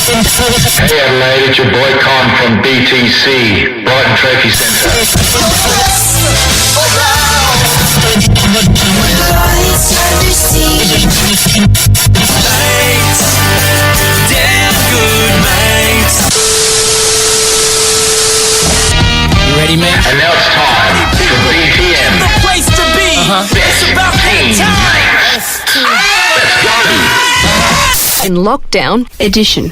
Hey Adelaide, it's your boy Con from BTC, Brighton Trophy Centre. Damn good mates. You ready, mate? And now it's time for BTM. The place to be. It's about that time. In Lockdown Edition.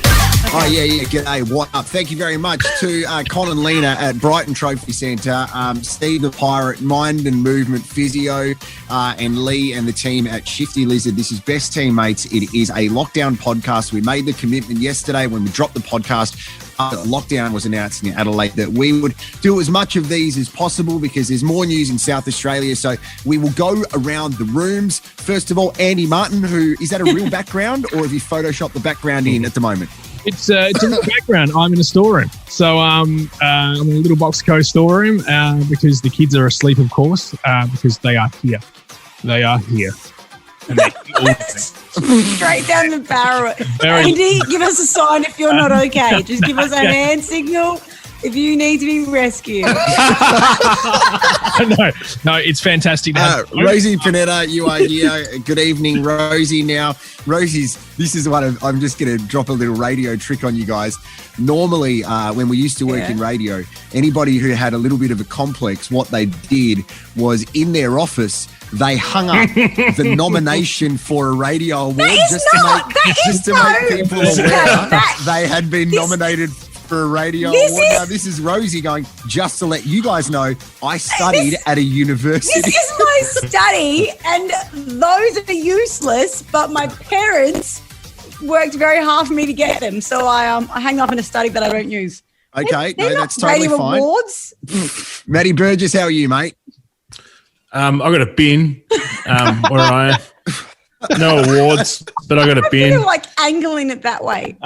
Oh, yeah. G'day. What up? Thank you very much to Con and Lena at Brighton Trophy Centre, Steve the Pirate, Mind and Movement Physio, and Lee and the team at Shifty Lizard. This is Best Teammates. It is a lockdown podcast. We made the commitment yesterday when we dropped the podcast. Lockdown was announced in Adelaide that we would do as much of these as possible because there's more news in South Australia. So we will go around the rooms. First of all, Andy Martin, is that a real background or have you photoshopped the background in at the moment? It's in the background. I'm in a storeroom. So I'm in a little Boxco storeroom because the kids are asleep, of course, because they are here. They are here. And Straight down the barrel. Andy, give us a sign if you're not okay. Just give us a hand signal if you need to be rescued. No, it's fantastic. Rosie Panetta, you are here. Good evening, Rosie. Now, this is what I'm just going to drop a little radio trick on you guys. Normally, when we used to work in radio, anybody who had a little bit of a complex, what they did was in their office, they hung up the nomination for a radio award just to make people aware they had been nominated for a radio award. Now, this is Rosie going, just to let you guys know, I studied at a university. This is my study, and those are useless, but my parents worked very hard for me to get them. So I hang up in a study that I don't use. Okay, They're not that's totally radio fine. Awards. Matty Burgess, how are you, mate? I got a bin where I am. No awards, but I got a bin. You're like angling it that way.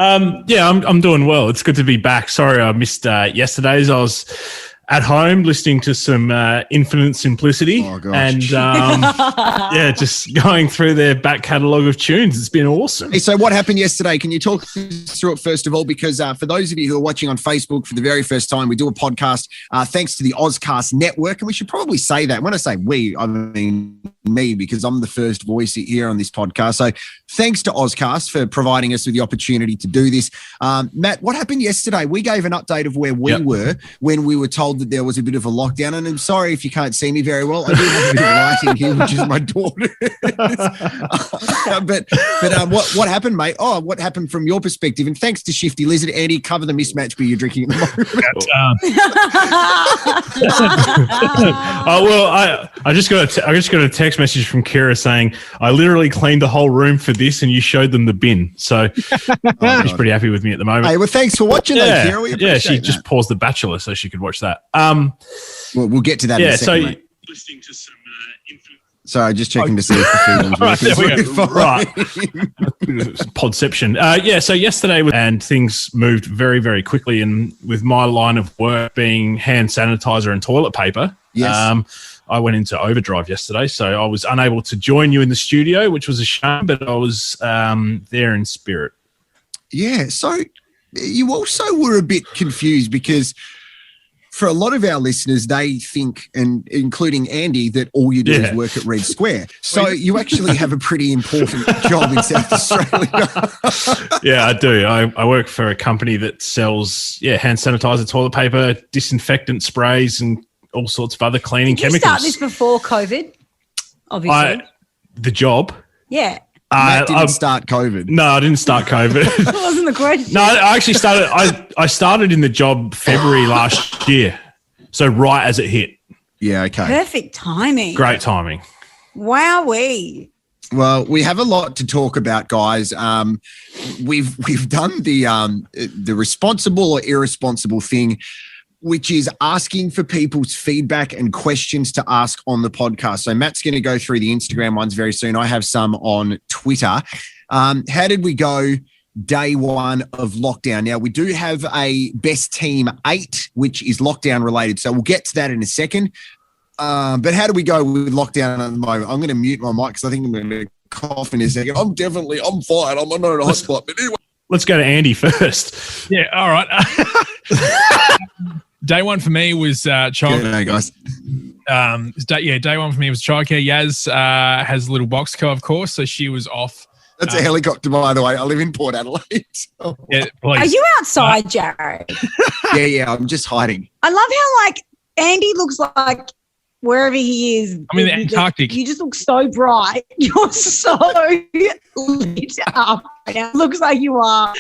Yeah, I'm doing well. It's good to be back. Sorry I missed yesterday's. I was at home listening to some Infinite Simplicity and just going through their back catalogue of tunes. It's been awesome. Hey, so what happened yesterday? Can you talk us through it first of all? Because for those of you who are watching on Facebook for the very first time, we do a podcast thanks to the Ozcast Network, and we should probably say that. When I say we, I mean me, because I'm the first voice here on this podcast. So thanks to Ozcast for providing us with the opportunity to do this. Matt, what happened yesterday? We gave an update of where we were when we were told that there was a bit of a lockdown. And I'm sorry if you can't see me very well. I do have a bit of lighting here, which is my daughter. but what happened, mate? Oh, what happened from your perspective? And thanks to Shifty Lizard, Andy, cover the mismatch beer you're drinking at the moment. I just got a text message from Kira saying I literally cleaned the whole room for this, and you showed them the bin. So she's pretty happy with me at the moment. Hey, well, thanks for watching, Kira. We appreciate she just paused The Bachelor so she could watch that. We'll get to that in a second, mate. Listening to some Sorry, just checking to see if the feed was working. Right. Podception. So yesterday, and things moved very, very quickly. And with my line of work being hand sanitizer and toilet paper, I went into overdrive yesterday. So I was unable to join you in the studio, which was a shame, but I was there in spirit. Yeah. So you also were a bit confused because for a lot of our listeners, they think, and including Andy, that all you do is work at Red Square. So you actually have a pretty important job in South Australia. Yeah, I do. I work for a company that sells hand sanitizer, toilet paper, disinfectant sprays, and all sorts of other cleaning chemicals. Did you start this before COVID? Obviously. The job? Yeah. Matt didn't start COVID. No, I didn't start COVID. That wasn't the question. No, I actually started. I started in the job February last year, so right as it hit. Yeah, okay. Perfect timing. Great timing. Wowee. Well, we have a lot to talk about, guys. We've done the responsible or irresponsible thing, which is asking for people's feedback and questions to ask on the podcast. So Matt's going to go through the Instagram ones very soon. I have some on Twitter. How did we go day one of lockdown? Now, we do have a best team 8, which is lockdown related. So we'll get to that in a second. But how do we go with lockdown at the moment? I'm going to mute my mic because I think I'm going to cough in a second. I'm fine. I'm not in a hotspot. But anyway. let's go to Andy first. Yeah, all right. Day one for me was child. G'day, guys. Day one for me was childcare. Yaz has a little box co, of course, so she was off. That's a helicopter, by the way. I live in Port Adelaide. So. Yeah, Are you outside, Jared? Yeah, I'm just hiding. I love how like Andy looks like wherever he is. I'm in the Antarctic. You just look so bright. You're so lit up. It looks like you are,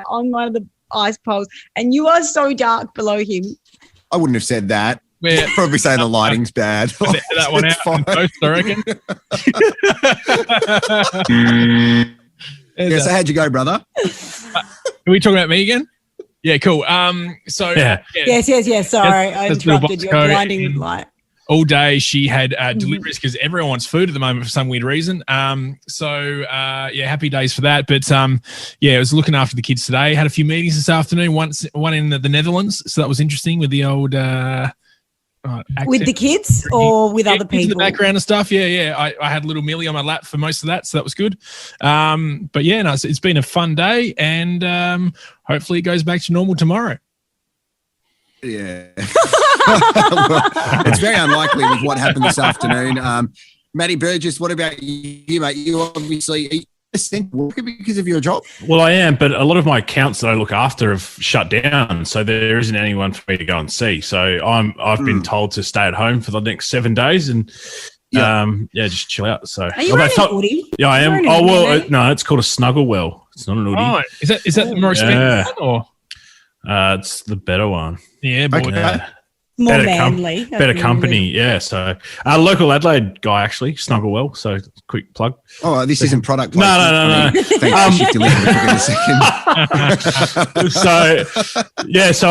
on one of the ice poles, and you are so dark below him. I wouldn't have said that. Yeah. Probably say the lighting's bad. That one out in post, I reckon. So how'd you go, brother? Are we talking about me again? Yeah, cool. Yes. Sorry, I that's interrupted your Code. blinding light. All day she had deliveries because everyone wants food at the moment for some weird reason. Happy days for that. But I was looking after the kids today. Had a few meetings this afternoon. One in the Netherlands, so that was interesting with the old. With the kids or with other kids in people? the background and stuff. I had a little Millie on my lap for most of that, so that was good. It's been a fun day, and hopefully it goes back to normal tomorrow. Yeah. It's very unlikely with what happened this afternoon. Matty Burgess, what about you, mate? You obviously essential worker because of your job? Well, I am, but a lot of my accounts that I look after have shut down, so there isn't anyone for me to go and see. So I've been told to stay at home for the next 7 days and just chill out. So are you running an Audi? Yeah, I am. Oh well, no, it's called a snuggle well. It's not an Audi. Oh, is that the more expensive one, or? It's the better one. Yeah, boy. Okay. More Better manly. better company, yeah. So, local Adelaide guy actually, Snugglewell. So, quick plug. Oh, this isn't product No. Thanks, Shift Delivery for a second. So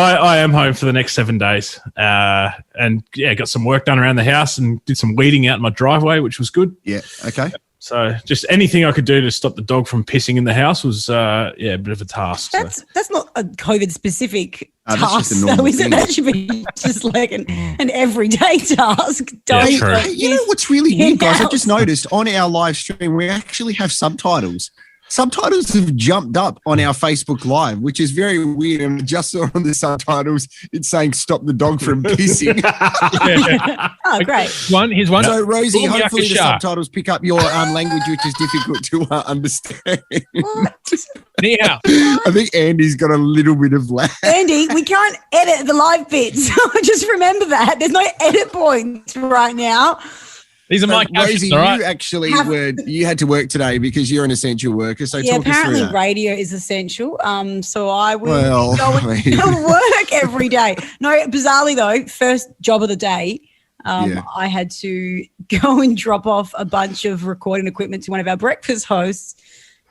I am home for the next 7 days, and got some work done around the house and did some weeding out in my driveway, which was good. Yeah. Okay. So, just anything I could do to stop the dog from pissing in the house was, a bit of a task. That's not a COVID specific That's task, just a normal though, is it? thing. That should be just like an everyday task. Yeah, Don't true. You know what's really weird, guys? I in-house. just noticed on our live stream, we actually have subtitles. Subtitles have jumped up on our Facebook Live, which is very weird. And I just saw on the subtitles, it's saying "Stop the dog from pissing." Oh, great. Here's one. So, Rosie, Boom, hopefully the yakasha. subtitles pick up your language, which is difficult to understand. Anyhow, I think Andy's got a little bit of lag. Andy, we can't edit the live bits. Just remember that. There's no edit points right now. these are my Rosie, captions, all right? you actually you had to work today because you're an essential worker. So Yeah, talk us through apparently that. radio is essential. So I will Well, go I mean- to work every day. No, bizarrely though, first job of the day, I had to go and drop off a bunch of recording equipment to one of our breakfast hosts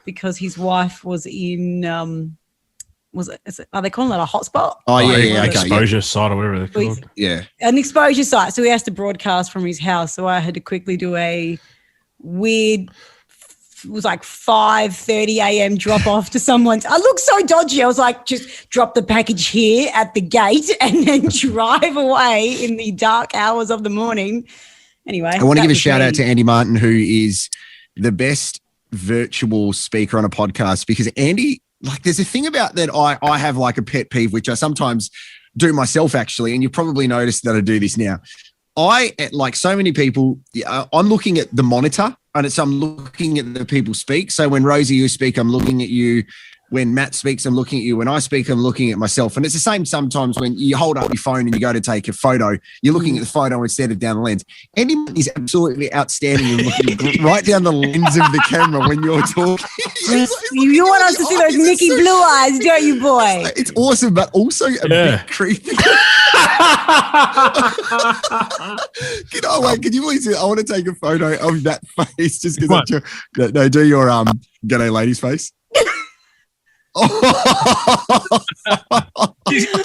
because his wife was in are they calling it a hotspot? Oh, yeah, okay. Exposure site or whatever they're called. Yeah. An exposure site. So he has to broadcast from his house. So I had to quickly do a weird, it was like 5:30 a.m. drop off to someone's. I looked so dodgy. I was like, just drop the package here at the gate and then drive away in the dark hours of the morning. Anyway. I want to that give a was shout me. out to Andy Martin, who is the best virtual speaker on a podcast, because Andy, like, there's a thing about that I have like a pet peeve, which I sometimes do myself actually, and you've probably noticed that I do this now. I, like so many people, I'm looking at the monitor and I'm looking at the people speak. So when Rosie, you speak, I'm looking at you. When Matt speaks, I'm looking at you. When I speak, I'm looking at myself. And it's the same sometimes when you hold up your phone and you go to take a photo, you're looking at the photo instead of down the lens. Andy is absolutely outstanding in looking right down the lens of the camera when you're talking. You want us to see those Mickey blue eyes, don't you, boy? It's awesome, but also a bit creepy. Can you please? I want to take a photo of that face just because. No, do your g'day ladies face.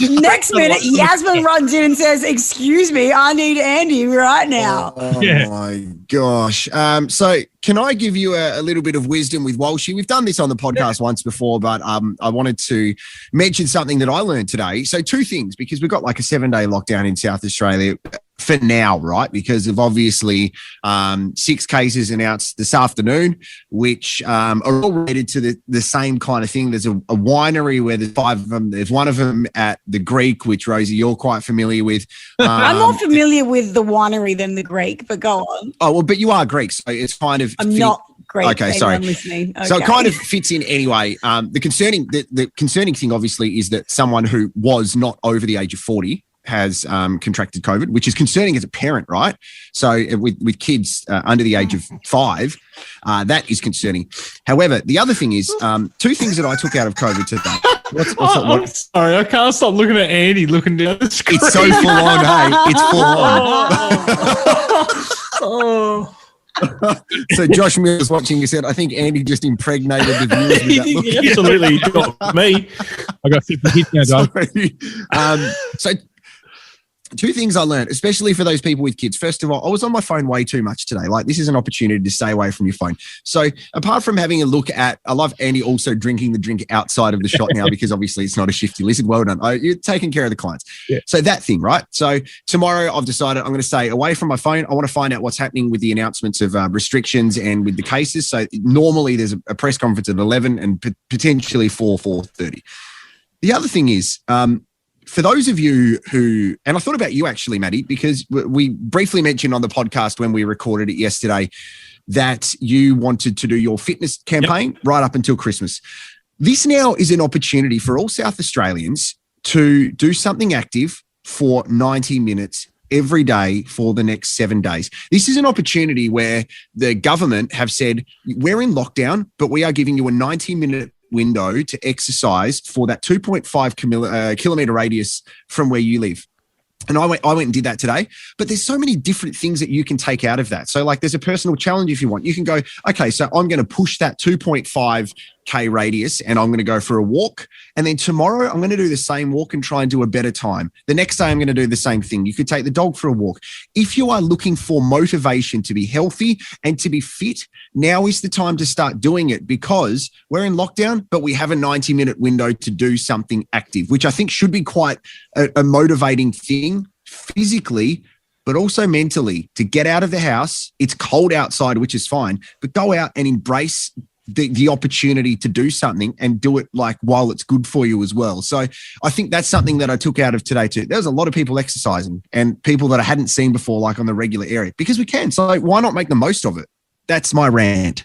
Next minute, Yasmin runs in and says, "Excuse me, I need Andy right now." Oh my gosh. So can I give you a little bit of wisdom with Walshy? We've done this on the podcast once before, but I wanted to mention something that I learned today. So two things, because we've got like a 7-day lockdown in South Australia. for now, right? Because of obviously 6 cases announced this afternoon, which are all related to the same kind of thing. There's a winery where there's 5 of them. There's one of them at the Greek, which Rosie, you're quite familiar with. I'm more familiar with the winery than the Greek, but go on. Oh, well, but you are Greek, so it's kind of... I'm not Greek. Okay, sorry. Listening. Okay. So it kind of fits in anyway. The concerning thing, obviously, is that someone who was not over the age of 40 has contracted COVID, which is concerning as a parent, right? So with kids under the age of 5, that is concerning. However, the other thing is 2 things that I took out of COVID today. I'm sorry, I can't stop looking at Andy looking down the screen. It's so full on, hey? It's full on. So Josh Miller's watching. He said, "I think Andy just impregnated the viewers with that look." He absolutely got me. I got 50 hits now, guys. So 2 things I learned, especially for those people with kids. First of all, I was on my phone way too much today. Like, this is an opportunity to stay away from your phone. So apart from having a look at, I love Andy also drinking the drink outside of the shot now, because obviously it's not a Shifty Lizard. Well done. You're taking care of the clients. Yeah. So that thing, right? So tomorrow I've decided I'm going to stay away from my phone. I want to find out what's happening with the announcements of restrictions and with the cases. So normally there's a press conference at 11 and potentially 4:30. The other thing is, for those of you who, and I thought about you actually, Maddie, because we briefly mentioned on the podcast when we recorded it yesterday that you wanted to do your fitness campaign right up until Christmas. This now is an opportunity for all South Australians to do something active for 90 minutes every day for the next 7 days. This is an opportunity where the government have said, we're in lockdown, but we are giving you a 90-minute window to exercise for that 2.5 kilometer radius from where you live. And I went and did that today. But there's so many different things that you can take out of that. So like, there's a personal challenge if you want. You can go, okay, so I'm going to push that 2.5K radius and I'm going to go for a walk. And then tomorrow I'm going to do the same walk and try and do a better time. The next day I'm going to do the same thing. You could take the dog for a walk. If you are looking for motivation to be healthy and to be fit, now is the time to start doing it, because we're in lockdown, but we have a 90-minute window to do something active, which I think should be quite a motivating thing physically, but also mentally, to get out of the house. It's cold outside, which is fine, but go out and embrace the opportunity to do something and do it like while it's good for you as well. So I think that's something that I took out of today too. There's a lot of people exercising and people that I hadn't seen before, like on the regular area, because we can. So why not make the most of it? That's my rant.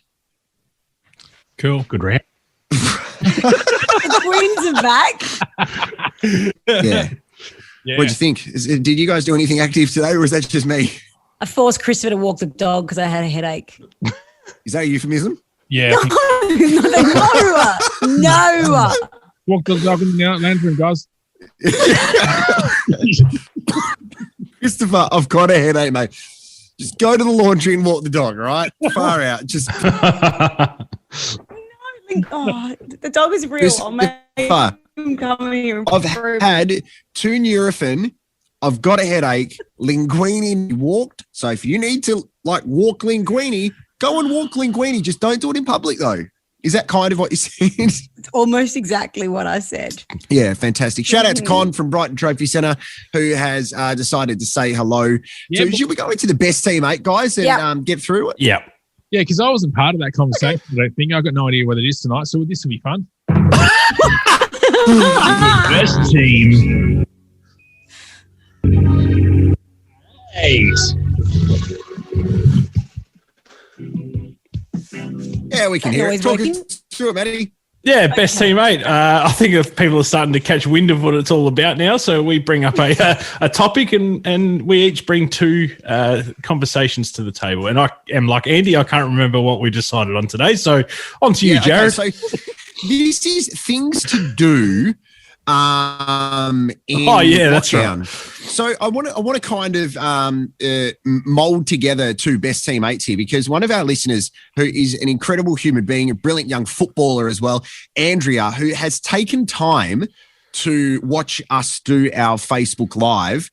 Cool. Good rant. The twins are back. Yeah. What do you think? Did you guys do anything active today, or was that just me? I forced Christopher to walk the dog because I had a headache. Is that a euphemism? Yeah. No. Walk the dog in the lantern, guys. Christopher, I've got a headache, mate. Just go to the laundry and walk the dog, all right? Far out. Just. Oh, the dog is real. I'm coming here. I've had 2 Nurofen. I've got a headache. Linguini walked. So if you need to like walk Linguini, go and walk Linguini. Just don't do it in public though. Is that kind of what you said? It's almost exactly what I said. Yeah, fantastic. Shout out to Con from Brighton Trophy Centre, who has decided to say hello. So should we go into the best team 8, guys, and get through it? Yeah. Yeah, because I wasn't part of that conversation, I don't think. I've got no idea what it is tonight, so this will be fun. Best team 8. Yeah, we can hear it. Talk through it, Matty. Yeah, best team 8. I think if people are starting to catch wind of what it's all about now, so we bring up a topic and we each bring 2 conversations to the table. And I am like Andy, I can't remember what we decided on today. So on to you, Jared. Okay, so this is things to do in that's lockdown. right. So I want to kind of mold together 2 best team 8s here, because one of our listeners, who is an incredible human being, a brilliant young footballer as well, Andrea, who has taken time to watch us do our Facebook Live,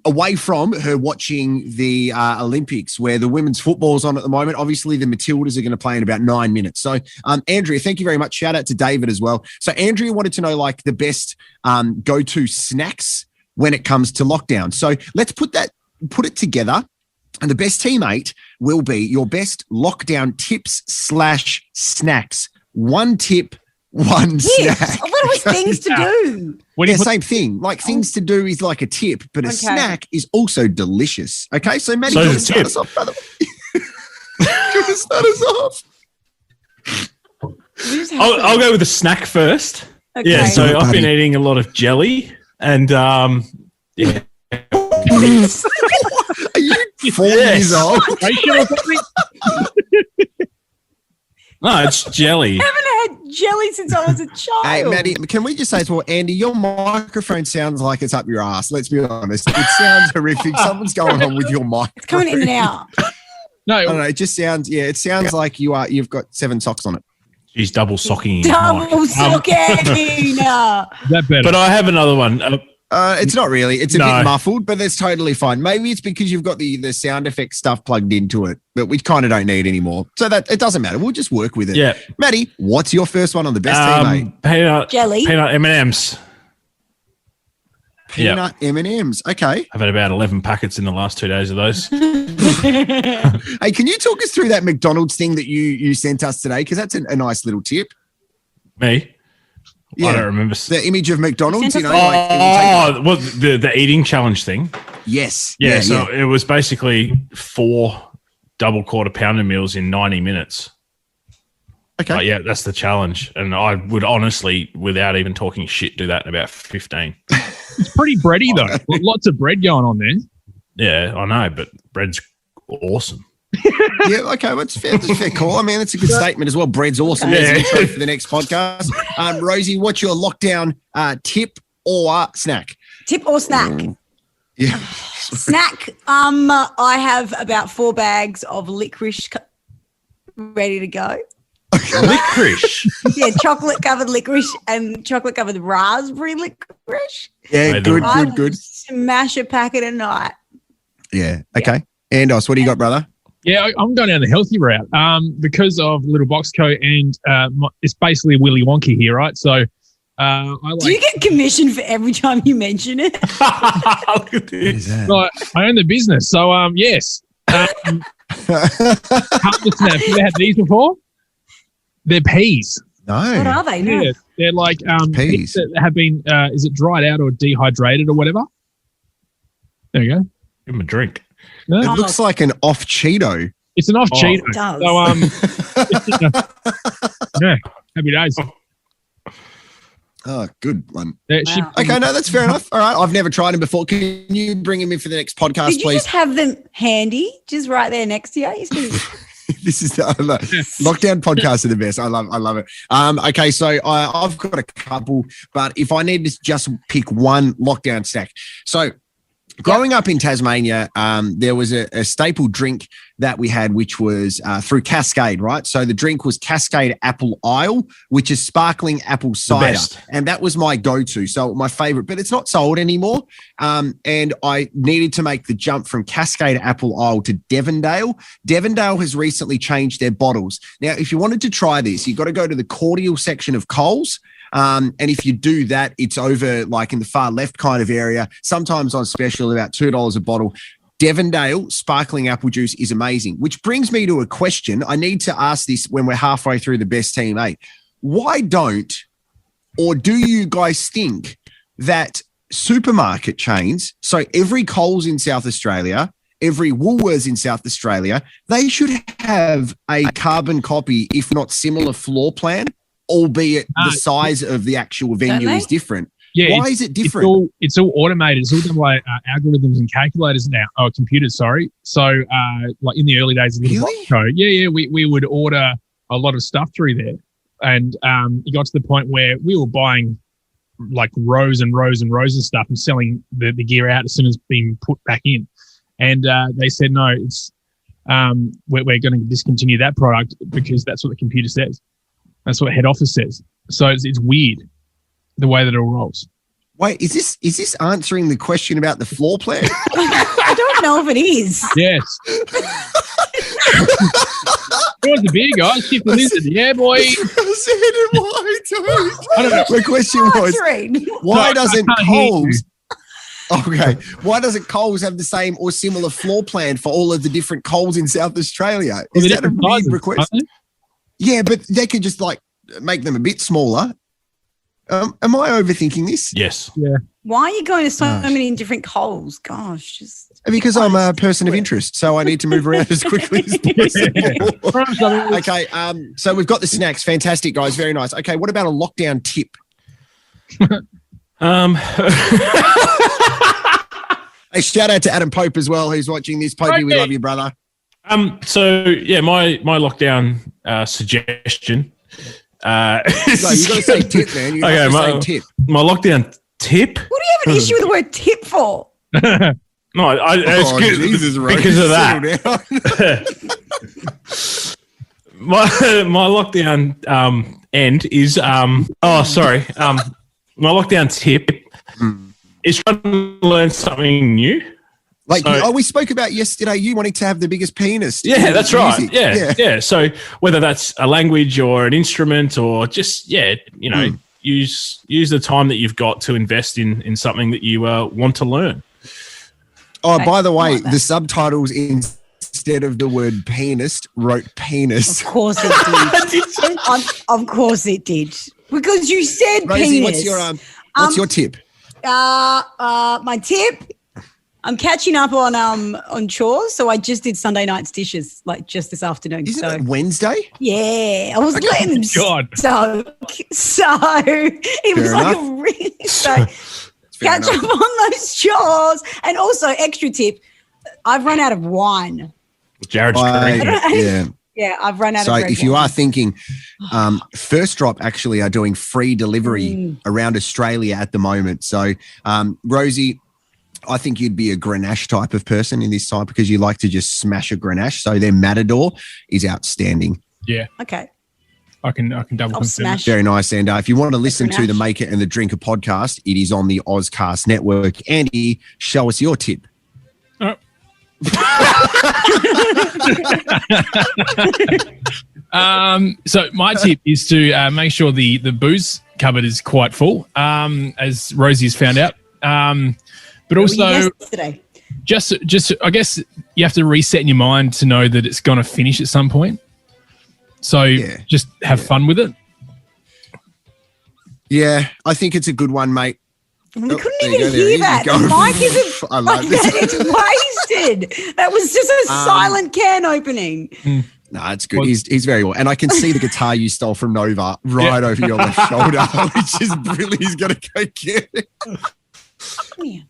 away from her watching the Olympics, where the women's football's on at the moment. Obviously, the Matildas are going to play in about 9 minutes. So, Andrea, thank you very much. Shout out to David as well. So, Andrea wanted to know, like, the best go-to snacks when it comes to lockdown. So let's put that put it together, and the best teammate will be your best lockdown tips / snacks. One tip, one snack. I thought it was things to do. What do you put- Same thing. Like things to do is like a tip, but a snack is also delicious. Okay, so Maddie, So you the want to start tip. us off, brother? You want to start us off? I'll go with the snack first. Okay. Yeah, so Buddy. I've been eating a lot of jelly and yeah. Are you 4 years old? Racial or something? No, it's jelly. I haven't had jelly since I was a child. Hey, Maddie, can we just say as well, Andy, your microphone sounds like it's up your ass. Let's be honest. It sounds horrific. Something's going on with your mic. It's coming in and out. No, I don't know. It just sounds, it sounds like you've got 7 socks on it. She's double socking. Double socking. is that better? But I have another one. It's not really. It's a No. bit muffled, but that's totally fine. Maybe it's because you've got the sound effect stuff plugged into it, but we kind of don't need anymore. So that it doesn't matter. We'll just work with it. Yeah. Maddie, what's your first one on the best teammate? Peanut Jelly. Peanut M&Ms. Peanut M&Ms. Okay. I've had about 11 packets in the last 2 days of those. Hey, can you talk us through that McDonald's thing that you sent us today? Because that's a nice little tip. Me? Yeah. I don't remember. The image of McDonald's, you know. Oh, well, the eating challenge thing. Yes. Yeah, so it was basically 4 double quarter pounder meals in 90 minutes. Okay. But yeah, that's the challenge. And I would honestly, without even talking shit, do that in about 15. it's pretty bready though. Lots of bread going on there. Yeah, I know, but bread's awesome. Yeah, okay, well, that's fair call. I mean, that's a good statement as well. Bread's awesome. There's an intro for the next podcast. Rosie, what's your lockdown tip or snack? Tip or snack? Yeah. Snack. I have about 4 bags of licorice ready to go. Licorice. Yeah, chocolate covered licorice and chocolate covered raspberry licorice. Yeah, Hey, good, I good, good. Smash a packet a night. Yeah, okay. Andos, what do you got, brother? Yeah, I'm going down the healthy route because of Little Box Co. and it's basically a Willy Wonka here, right? So I like. Do you get commission for every time you mention it? Look at this. So I own the business, so yes. Harvest Snaps. Have you had these before? They're peas. No. What are they? No. Yeah, they're like Peas. that have been is it dried out or dehydrated or whatever? There you go. Give him a drink. No, It looks like an off Cheeto. it's an off Cheeto. It does. So yeah, happy days. Oh, good one. They're Wow. shipped- Okay, no, that's fair enough. All right, I've never tried them before. Can you bring him in for the next podcast, Did you please? just have them handy, just right there next to you? You just- This is the lockdown podcast are the best. I love it. Okay, so I've got a couple, but if I need to just pick one lockdown snack, so. Growing up in Tasmania, there was a staple drink that we had, which was through Cascade, right? So the drink was Cascade Apple Isle, which is sparkling apple cider. best. And that was my go-to. So my favorite, but it's not sold anymore. And I needed to make the jump from Cascade Apple Isle to Devondale. Devondale has recently changed their bottles. Now, if you wanted to try this, you've got to go to the cordial section of Coles. And if you do that, it's over like in the far left kind of area, sometimes on special, about $2 a bottle. Devondale sparkling apple juice is amazing, which brings me to a question. I need to ask this when we're halfway through the best team 8. Why don't, or do you guys think that supermarket chains, so every Coles in South Australia, every Woolworths in South Australia, they should have a carbon copy, if not similar floor plan, albeit the size of the actual venue they? is different. Yeah, Why is it different? It's all automated. It's all done by algorithms and calculators now. Oh, computers, sorry. So, like in the early days of Little Really? Box Co. Yeah. We would order a lot of stuff through there, and it got to the point where we were buying like rows and rows and rows of stuff and selling the gear out as soon as it's being put back in. And they said no, it's we're going to discontinue that product because that's what the computer says. That's what head office says. So it's weird the way that it all rolls. Wait, is this answering the question about the floor plan? I don't know if it is. Yes. Where's the beer, guys? Shift the lizard. Yeah, boy. I I don't know. The question was, Answering. why No, I doesn't can't hear you. Coles? Okay. Why doesn't Coles have the same or similar floor plan for all of the different Coles in South Australia? Is They're that a different weird sizes, request? aren't they? Yeah, but they could just like make them a bit smaller. Am I overthinking this? Yes. Why are you going to so Gosh. many different Coles? Gosh, just Because I'm a person of interest, so I need to move around as quickly as possible. Okay, so we've got the snacks. Fantastic, guys. Very nice. Okay, what about a lockdown tip? Hey, shout out to Adam Pope as well, who's watching this. Popey, we love you, brother. So yeah, my lockdown suggestion. No, you got to say tip, man. You have to say tip. My lockdown tip. what do you have an issue with the word tip for? No, it's Oh, good Jesus, Rose, because of that. settle down. My lockdown end is my lockdown tip is trying to learn something new. Like, So- we spoke about yesterday, you wanting to have the biggest penis. Yeah, in that's right. music. Yeah. So whether that's a language or an instrument or just use the time that you've got to invest in something that you want to learn. Oh, Okay, by the I way, like that. the subtitles instead of the word penis wrote penis. Of course it did. Of course it did. Because you said Rosie, penis. what's your tip? My tip. I'm catching up on chores, so I just did Sunday night's dishes like just this afternoon. Isn't so it Wednesday? yeah, I was letting them God. soak. So it was Fair like enough. a really so Fair catch up on those chores. And also extra tip, I've run out of wine. Jared's I- great. yeah. Yeah, I've run out So of red if you wine. are thinking, First Drop actually are doing free delivery around Australia at the moment. So Rosie, I think you'd be a Grenache type of person in this side because you like to just smash a Grenache. So their Matador is outstanding. Yeah, Okay. I can double I'll confirm. smash. Very nice. And if you want to listen to the Grenache. Make It and the Drinker podcast, it is on the Ozcast network. Andy, show us your tip. Oh. So my tip is to make sure the booze cupboard is quite full, as Rosie's found out. But also, yesterday. just I guess you have to reset in your mind to know that it's going to finish at some point. So Yeah. just have fun with it. Yeah, I think it's a good one, mate. We couldn't there you even go, there hear you that. go. The mic isn't I like love this. that. It's wasted. That was just a silent can opening. No, it's good. He's very well. And I can see the guitar you stole from Nova right over your left shoulder, which is brilliant. He's going to go get it. Come here.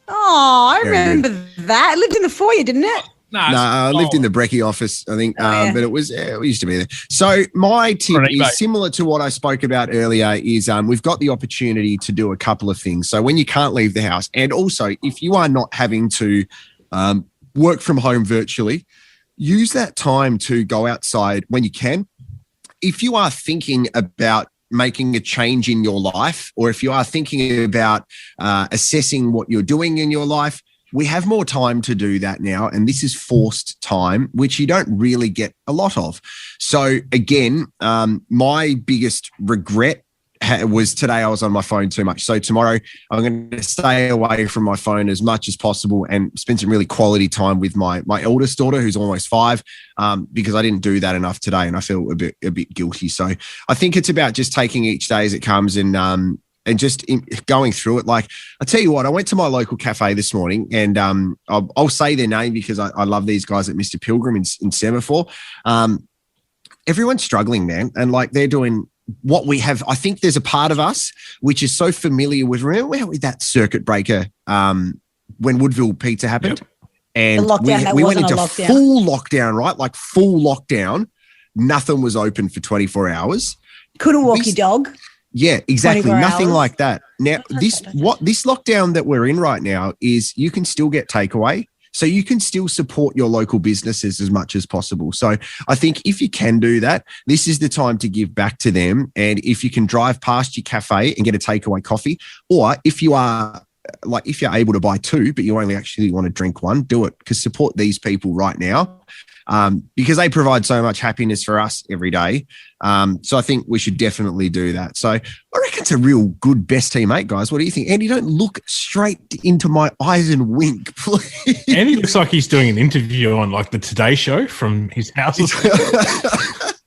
Oh, I Very remember that. It lived in the foyer, didn't it? No, I lived in the Brecky office, I think, yeah. but it was we used to be there. So my tip On eBay. is similar to what I spoke about earlier. Is we've got the opportunity to do a couple of things. So when you can't leave the house, and also if you are not having to work from home virtually, use that time to go outside when you can. If you are thinking about making a change in your life, or if you are thinking about assessing what you're doing in your life, we have more time to do that now. And this is forced time, which you don't really get a lot of. So again, my biggest regret was today I was on my phone too much. So tomorrow I'm going to stay away from my phone as much as possible and spend some really quality time with my eldest daughter, who's almost 5, because I didn't do that enough today and I feel a bit guilty. So I think it's about just taking each day as it comes and just going through it. Like, I tell you what, I went to my local cafe this morning and I'll say their name because I love these guys at Mr. Pilgrim in Semaphore. Everyone's struggling, man. And like they're doing what we have. I think there's a part of us which is so familiar with, remember with that circuit breaker when Woodville Pizza happened? Yep. And The lockdown that we went wasn't a into lockdown. full lockdown, right? Like full lockdown. Nothing was open for 24 hours. Couldn't walk We- your dog. Yeah, exactly. 24 Nothing hours. like that. Now, this lockdown that we're in right now is you can still get takeaway. So you can still support your local businesses as much as possible. So I think if you can do that, this is the time to give back to them. And if you can drive past your cafe and get a takeaway coffee, or if you're able to buy 2, but you only actually want to drink 1, do it, because support these people right now. because they provide so much happiness for us every day. So I think we should definitely do that. So I reckon it's a real good best teammate, guys. What do you think? Andy, don't look straight into my eyes and wink, please. Andy looks like he's doing an interview on like the Today Show from his house.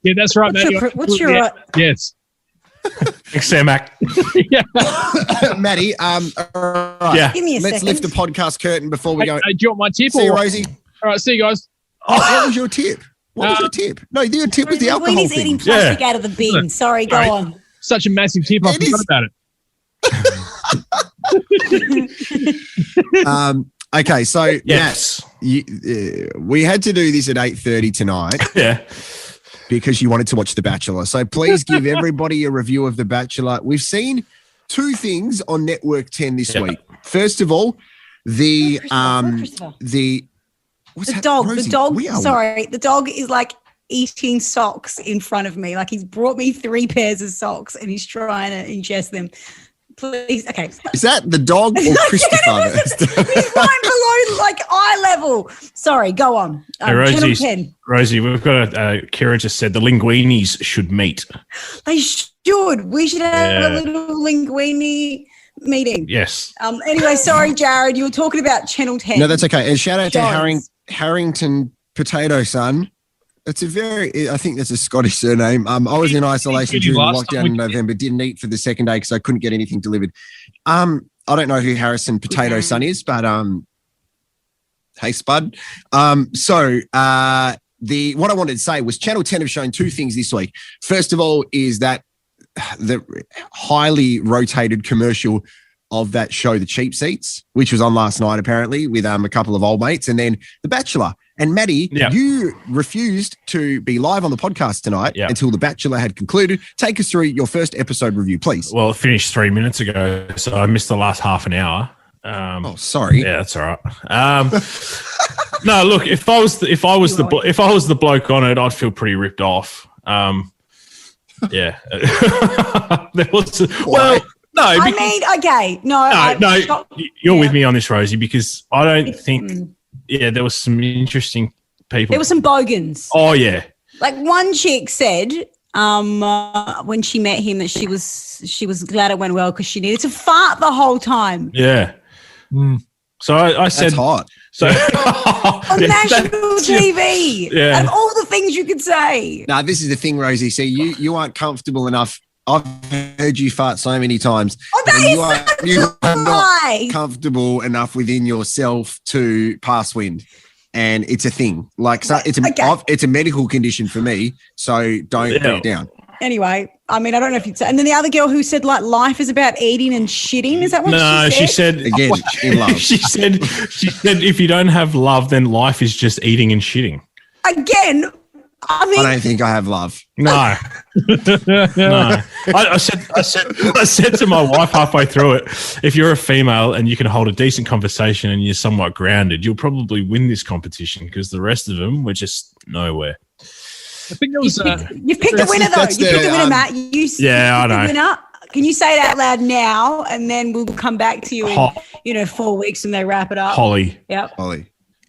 Yeah, that's right, Matty. What's your Yes. Thanks, Sam Mac. Yeah. Maddie, all right. Yeah. Give me a Let's second. lift the podcast curtain before we go. Do you want my tip? See you, or- Rosie. All right, see you guys. What was your tip? What was your tip? No, your tip was the alcohol Linguini's thing. eating plastic out of the bin. Sorry, go Right. on. Such a massive tip. I It forgot is. about it. Okay, so Yes. Matt, we had to do this at 8:30 tonight Yeah. because you wanted to watch The Bachelor. So please give everybody a review of The Bachelor. We've seen two things on Network 10 this Yeah. week. First of all, the Christopher. what's The that, dog. Rosie? The dog. We are- Sorry, the dog is like eating socks in front of me. Like he's brought me 3 pairs of socks and he's trying to ingest them. Please, okay. Is that the dog or Christopher? He's right below like eye level. Sorry, go on. Hey, Channel Rosie, 10. Rosie, we've got Kira just said the linguinis should meet. They should. We should have Yeah. a little linguini meeting. Yes. Anyway, sorry, Jared. You were talking about Channel 10. No, that's okay. And shout out to Jones. Harrington Potato Son. It's I think that's a Scottish surname. I was in isolation during the Last time lockdown we in did. November. Didn't eat for the second day because I couldn't get anything delivered. I don't know who Harrison Potato Son is, but hey, Spud. So what I wanted to say was Channel 10 have shown two things this week. First of all is that the highly rotated commercial of that show, The Cheap Seats, which was on last night apparently with a couple of old mates, and then The Bachelor. And Maddie, Yeah. you refused to be live on the podcast tonight Yeah. until The Bachelor had concluded. Take us through your first episode review, please. Well, it finished 3 minutes ago, so I missed the last half an hour. Oh, sorry. Yeah, that's all right. No, look, if I was the bloke on it, I'd feel pretty ripped off. Yeah, there was. Well, no, I because, mean, okay. No, you're with me on this, Rosie, because I don't think. Yeah, there was some interesting people. there were some bogans. Oh yeah, Like one chick said when she met him that she was glad it went well because she needed to fart the whole time yeah. So I said, That's hot. so on Yeah, national that's- TV. Yeah. Out of all the things you could say. Now, this is the thing, Rosie. See, you aren't comfortable enough. I've heard you fart so many times. Oh, that and is you such are a not lie. comfortable enough within yourself to pass wind. And it's a thing. Like, so it's it's a medical condition for me. So don't Yeah. put it down. Anyway, I mean, I don't know if you'd say. And then the other girl who said like life is about eating and shitting. Is that what no, she she said? said Again, in love. she said if you don't have love, then life is just eating and shitting. Again, I mean, I don't think I have love. No, no. I said to my wife halfway through it, if you're a female and you can hold a decent conversation and you're somewhat grounded, you'll probably win this competition because the rest of them were just nowhere. I think there was. you've picked the winner though. that's You picked the, the winner, Matt. You Yeah, I picked the know. winner. Can you say it out loud now, and then we'll come back to you in 4 weeks when they wrap it up. Holly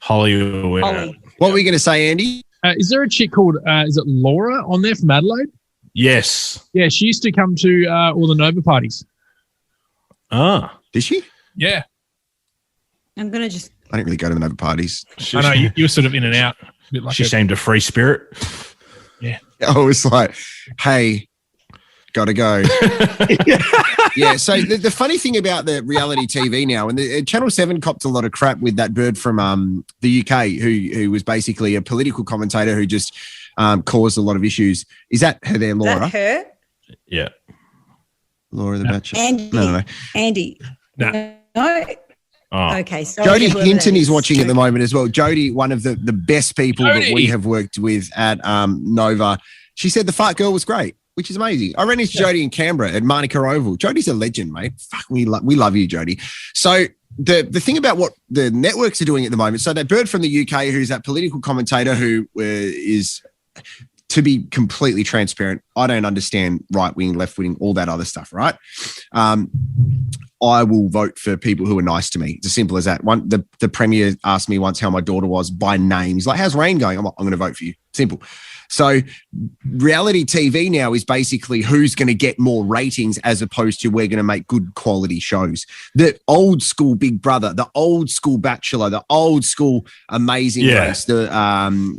Holly. will win. Holly. What were you going to say, Andy? Is there a chick called? Is it Laura on there from Adelaide? Yes. Yeah, she used to come to all the Nova parties. Ah. Did she? Yeah, I'm gonna just. I didn't really go to the Nova parties. I know you were sort of in and out. A bit like She a- seemed a free spirit. I was like, hey, gotta go. Yeah. So the funny thing about the reality TV now, and the Channel 7 copped a lot of crap with that bird from the UK who was basically a political commentator who just caused a lot of issues. Is that her there, Is Laura? that her? Yeah. Laura the Bachelor? Andy. No. Andy. No. No. Oh. Okay. Sorry, Jodie whoever Hinton that is watching at the moment as well. Jodie, one of the best people that we Jodie. have worked with at Nova. She said the fart girl was great, which is amazing. I ran into Jodie in Canberra at Monica Oval. Jodie's a legend, mate. Fuck, we love you, Jodie. So the thing about what the networks are doing at the moment, so that bird from the UK who's that political commentator who is to be completely transparent, I don't understand right wing, left wing, all that other stuff, right? I will vote for people who are nice to me. It's as simple as that. The Premier asked me once how my daughter was by name. He's like, how's Rain going? I'm like, I'm going to vote for you. Simple. So reality TV now is basically who's going to get more ratings as opposed to we're going to make good quality shows. The old school Big Brother, the old school Bachelor, the old school Amazing Race, the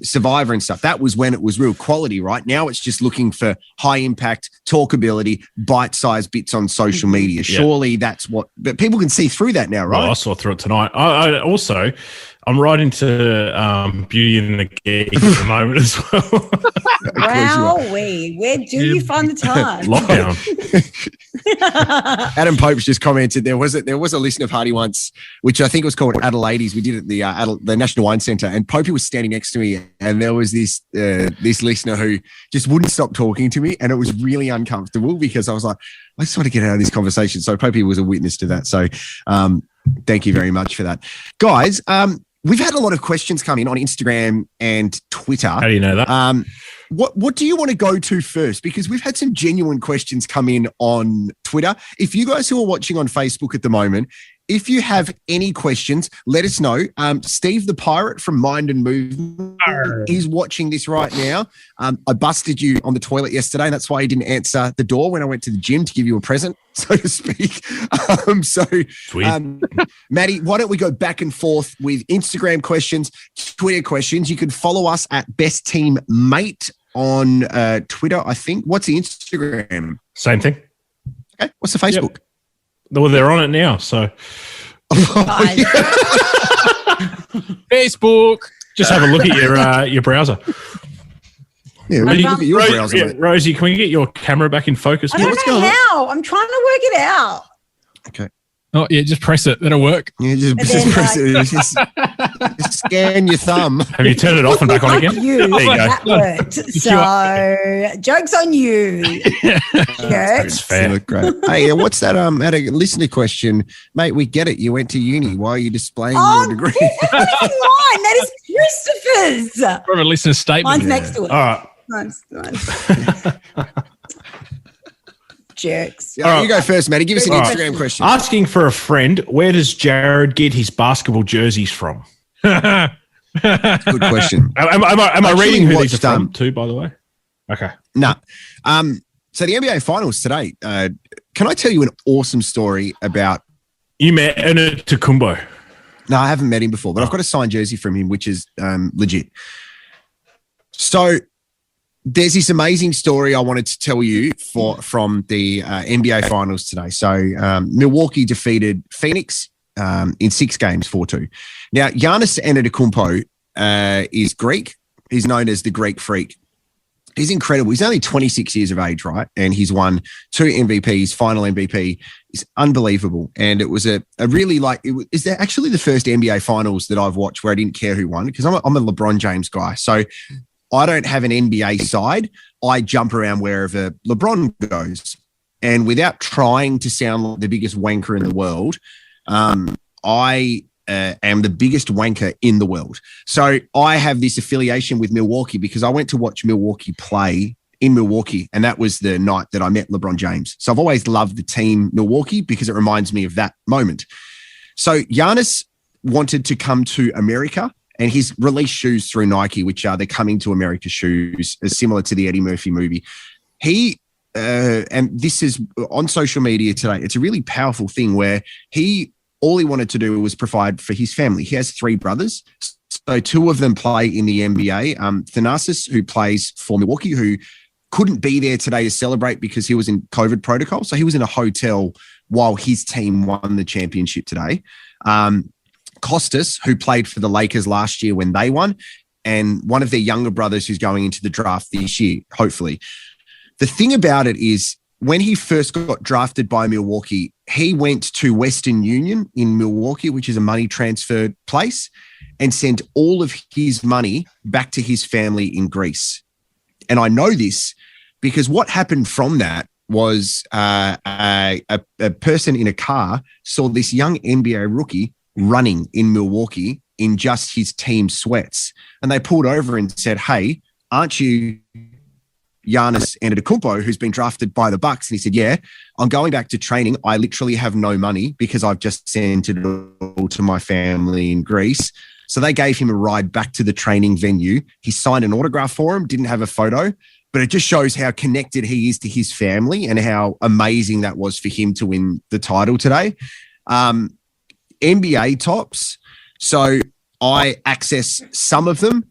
Survivor and stuff. That was when it was real quality, right? Now it's just looking for high impact, talkability, bite-sized bits on social media. Surely that's what, but people can see through that now, right? Well, I saw through it tonight. I'm right into Beauty and the Geek at the moment as well. Wowee, where do you find the time? Lockdown. Adam Pope's just commented there was a listener party once, which I think was called Adelaide's. We did it at the National Wine Centre, and Popey was standing next to me, and there was this listener who just wouldn't stop talking to me, and it was really uncomfortable because I was like, I just want to get out of this conversation. So Popey was a witness to that. So thank you very much for that, guys. We've had a lot of questions come in on Instagram and Twitter. How do you know that? What do you want to go to first? Because we've had some genuine questions come in on Twitter. If you guys who are watching on Facebook at the moment, if you have any questions, let us know. Steve the Pirate from Mind and Movement is watching this right now. I busted you on the toilet yesterday, and that's why you didn't answer the door when I went to the gym to give you a present, so to speak. Maddie, why don't we go back and forth with Instagram questions, Twitter questions? You can follow us at Best Team Mate on Twitter, I think. What's the Instagram? Same thing. Okay. What's the Facebook? Yep. Well, they're on it now, so. Facebook. Just have a look at your browser. Yeah, look at your browser, mate. Rosie, can we get your camera back in focus? I don't know how. I'm trying to work it out. Okay. Oh, yeah, just press it. That'll work. Yeah, just press it. Just scan your thumb. Have you turned it off and back on again? There you go. That worked. So, joke's on you. That's fair. Look great. Hey, what's that? Had a listener question. Mate, we get it. You went to uni. Why are you displaying your degree? That is mine. That is Christopher's. From a listener statement. Mine's next to it. All right. Mine's. Jerks. Yeah, you go first, Matty. Give us an Instagram question. Asking for a friend, where does Jared get his basketball jerseys from? Good question. Am I reading who these are from too, by the way? Okay. No. So the NBA Finals today. Can I tell you an awesome story about... You met Antetokounmpo. No, I haven't met him before, but I've got a signed jersey from him, which is legit. So... there's this amazing story I wanted to tell you from the NBA Finals today. So Milwaukee defeated Phoenix in 6 games, 4-2. Now, Giannis Antetokounmpo is Greek. He's known as the Greek Freak. He's incredible. He's only 26 years of age, right? And he's won 2 MVPs, final MVP. It's unbelievable. And it was a really is that actually the first NBA Finals that I've watched where I didn't care who won? Because I'm a LeBron James guy. So I don't have an NBA side. I jump around wherever LeBron goes. And without trying to sound like the biggest wanker in the world, I am the biggest wanker in the world. So I have this affiliation with Milwaukee because I went to watch Milwaukee play in Milwaukee, and that was the night that I met LeBron James. So I've always loved the team Milwaukee because it reminds me of that moment. So Giannis wanted to come to America, and he's released shoes through Nike, which are the Coming to America shoes, similar to the Eddie Murphy movie. He, and this is on social media today, it's a really powerful thing where all he wanted to do was provide for his family. He has 3 brothers. So 2 of them play in the NBA. Thanasis, who plays for Milwaukee, who couldn't be there today to celebrate because he was in COVID protocol. So he was in a hotel while his team won the championship today. Costas, who played for the Lakers last year when they won, and one of their younger brothers who's going into the draft this year, hopefully. The thing about it is when he first got drafted by Milwaukee, he went to Western Union in Milwaukee, which is a money transfer place, and sent all of his money back to his family in Greece. And I know this because what happened from that was a person in a car saw this young NBA rookie running in Milwaukee in just his team sweats. And they pulled over and said, hey, aren't you Giannis Antetokounmpo, who's been drafted by the Bucks, and he said, "Yeah, I'm going back to training. I literally have no money because I've just sent it all to my family in Greece." So they gave him a ride back to the training venue. He signed an autograph for him, didn't have a photo, but it just shows how connected he is to his family and how amazing that was for him to win the title today. NBA tops. So I access some of them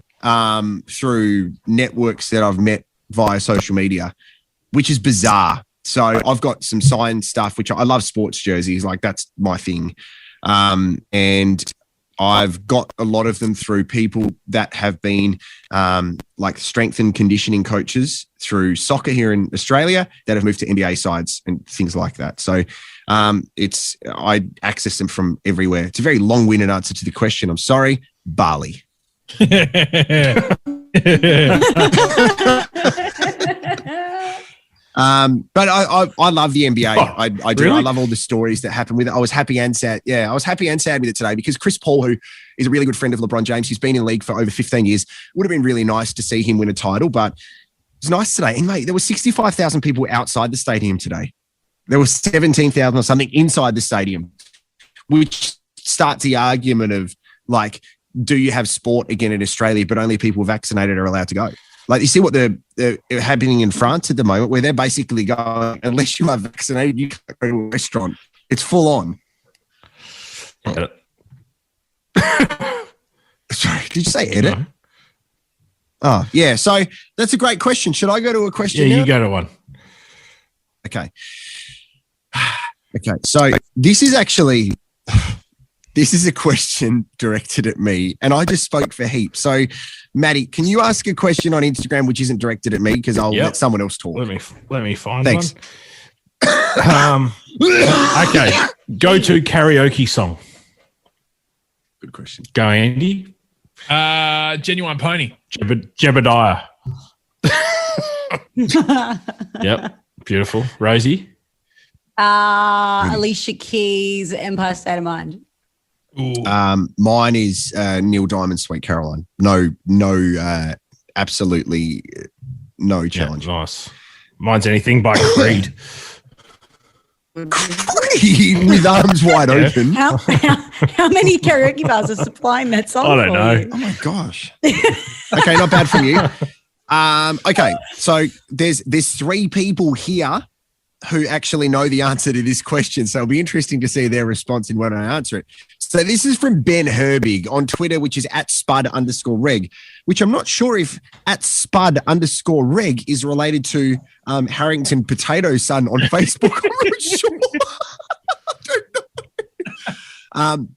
through networks that I've met via social media, which is bizarre. So I've got some signed stuff, which I love sports jerseys. Like that's my thing. And I've got a lot of them through people that have been like strength and conditioning coaches through soccer here in Australia that have moved to NBA sides and things like that. So I access them from everywhere. It's a very long-winded answer to the question. I'm sorry, Bali. But I love the NBA. I do. Really? I love all the stories that happen with it. I was happy and sad. Yeah, I was happy and sad with it today because Chris Paul, who is a really good friend of LeBron James, he's been in the league for over 15 years. Would have been really nice to see him win a title, but it's nice today. And mate, there were 65,000 people outside the stadium today. There was 17,000 or something inside the stadium, which starts the argument of like, do you have sport again in Australia, but only people vaccinated are allowed to go? Like you see what they're happening in France at the moment, where they're basically going, unless you are vaccinated, you can't go to a restaurant. It's full on. Sorry, did you say edit? No. Oh, yeah. So that's a great question. Should I go to a question now? You go to one. Okay. Okay. So this is a question directed at me, and I just spoke for heaps. So, Maddie, can you ask a question on Instagram which isn't directed at me because I'll let someone else talk? Let me find Thanks. one. Okay. Go to karaoke song. Good question. Go, Andy. Genuine Pony. Jebediah. Yep. Beautiful. Rosie. Alicia Keys, Empire State of Mind. Ooh. Mine is Neil Diamond's Sweet Caroline. No, absolutely no challenge. Yeah, nice. Mine's Anything by Creed. With arms wide open. How many karaoke bars are supplying that song? I don't for know. you? Oh my gosh. Okay, not bad from you. Okay, so there's three people here who actually know the answer to this question. So it'll be interesting to see their response in when I answer it. So this is from Ben Herbig on Twitter, which is @spud_reg, which I'm not sure if @spud_reg is related to Harrington Potato's son on Facebook. I'm not sure. I don't know.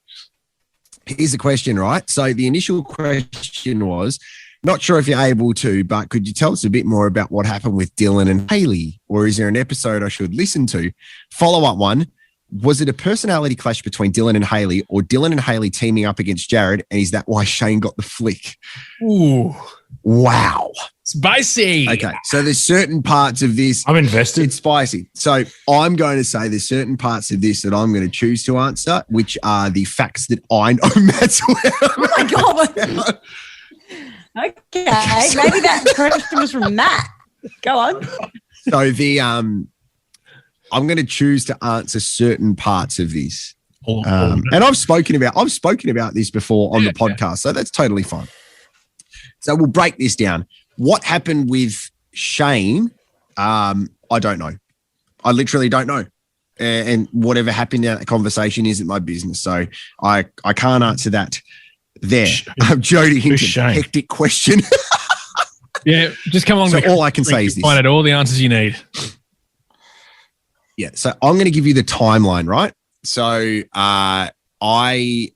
Here's the question, right? So the initial question was, not sure if you're able to, but could you tell us a bit more about what happened with Dylan and Hayley? Or is there an episode I should listen to? Follow-up one, was it a personality clash between Dylan and Hayley or Dylan and Hayley teaming up against Jared? And is that why Shane got the flick? Ooh. Wow. Spicy. Okay, so there's certain parts of this. I'm invested. It's spicy. So I'm going to say there's certain parts of this that I'm going to choose to answer, which are the facts that I know Matt's aware of. Oh my God. Okay, maybe that question was from Matt. Go on. So I'm going to choose to answer certain parts of this, and I've spoken about this before on the podcast, so that's totally fine. So we'll break this down. What happened with Shane? I don't know. I literally don't know, and whatever happened in that conversation isn't my business. So I can't answer that. There, Jody Hinton, hectic question. Yeah, just come along. So all I can say is this. Find out all the answers you need. Yeah, so I'm going to give you the timeline, right? So I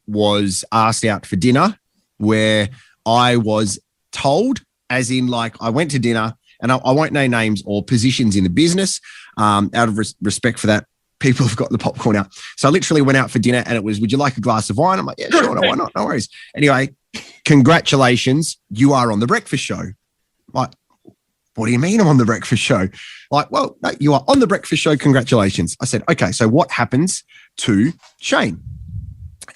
was asked out for dinner where I was told, as in like I went to dinner, and I won't name names or positions in the business out of respect for that. People have got the popcorn out. So I literally went out for dinner and it was, would you like a glass of wine? I'm like, yeah, sure, no, why not? No worries. Anyway, congratulations. You are on The Breakfast Show. Like, what do you mean I'm on The Breakfast Show? Like, well, no, you are on The Breakfast Show. Congratulations. I said, okay, so what happens to Shane?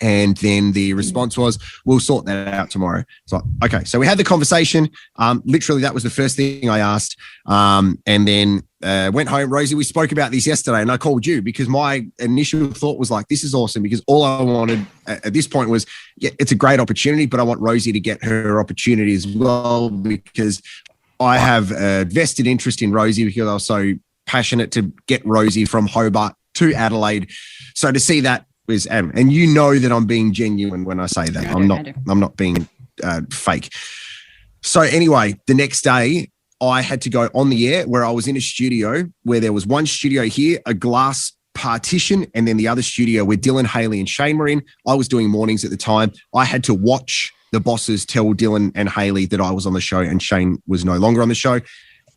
And then the response was, we'll sort that out tomorrow. So, okay. So we had the conversation. Literally, that was the first thing I asked. And then went home. Rosie, we spoke about this yesterday, and I called you because my initial thought was like, this is awesome, because all I wanted at this point was, yeah, it's a great opportunity, but I want Rosie to get her opportunity as well, because I have a vested interest in Rosie, because I was so passionate to get Rosie from Hobart to Adelaide. So to see that, and you know that I'm being genuine when I say that. I'm not being fake. So anyway, the next day I had to go on the air, where I was in a studio where there was one studio here, a glass partition, and then the other studio where Dylan, Haley, and Shane were in. I was doing mornings at the time. I had to watch the bosses tell Dylan and Haley that I was on the show and Shane was no longer on the show.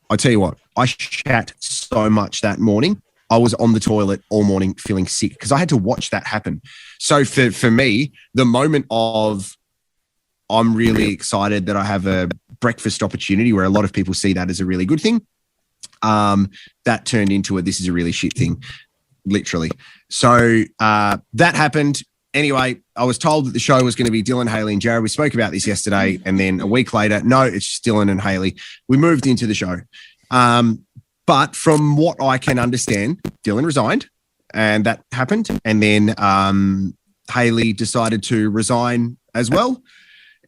I tell you what, I shat so much that morning. I was on the toilet all morning feeling sick because I had to watch that happen. So for me, the moment of I'm really excited that I have a breakfast opportunity, where a lot of people see that as a really good thing, that turned into this is a really shit thing, literally. So that happened. Anyway, I was told that the show was going to be Dylan, Haley, and Jared. We spoke about this yesterday. And then a week later, no, it's just Dylan and Haley. We moved into the show. But from what I can understand, Dylan resigned, and that happened. And then Haley decided to resign as well.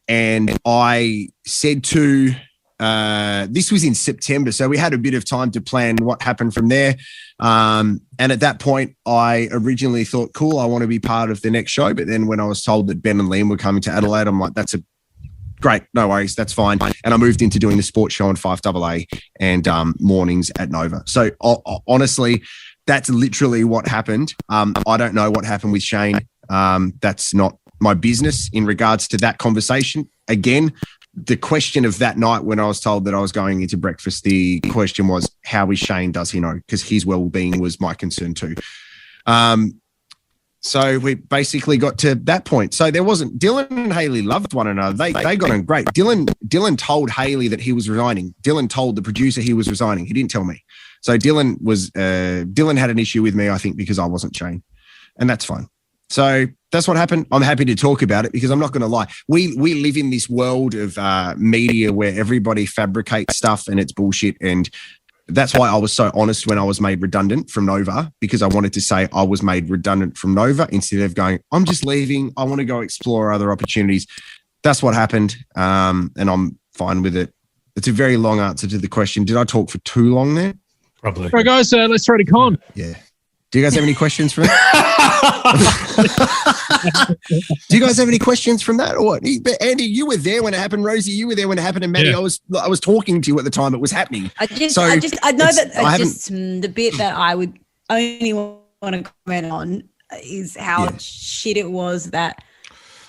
And I said to, this was in September, so we had a bit of time to plan what happened from there. And at that point, I originally thought, cool, I want to be part of the next show. But then when I was told that Ben and Liam were coming to Adelaide, I'm like, that's great, no worries, that's fine. And I moved into doing the sports show on 5AA and mornings at Nova. So honestly, that's literally what happened. I don't know what happened with Shane. That's not my business in regards to that conversation. Again, the question of that night when I was told that I was going into breakfast, the question was, how is Shane? Does he know? Because his well-being was my concern too. So we basically got to that point. So there wasn't, Dylan and Haley loved one another. They got on great. Dylan told Haley that he was resigning. Dylan told the producer he was resigning. He didn't tell me. So Dylan had an issue with me, I think, because I wasn't Shane, and that's fine. So that's what happened. I'm happy to talk about it because I'm not going to lie. We live in this world of media where everybody fabricates stuff and it's bullshit. And that's why I was so honest when I was made redundant from Nova, because I wanted to say I was made redundant from Nova instead of going, I'm just leaving. I want to go explore other opportunities. That's what happened. And I'm fine with it. It's a very long answer to the question. Did I talk for too long there? Probably. All right, guys, let's throw to Con. Yeah. Do you guys have any questions from that? Do you guys have any questions from that? Or Andy, you were there when it happened. Rosie, you were there when it happened. And Maddie, Yeah. I was talking to you at the time it was happening. I know that the bit that I would only want to comment on is how shit it was that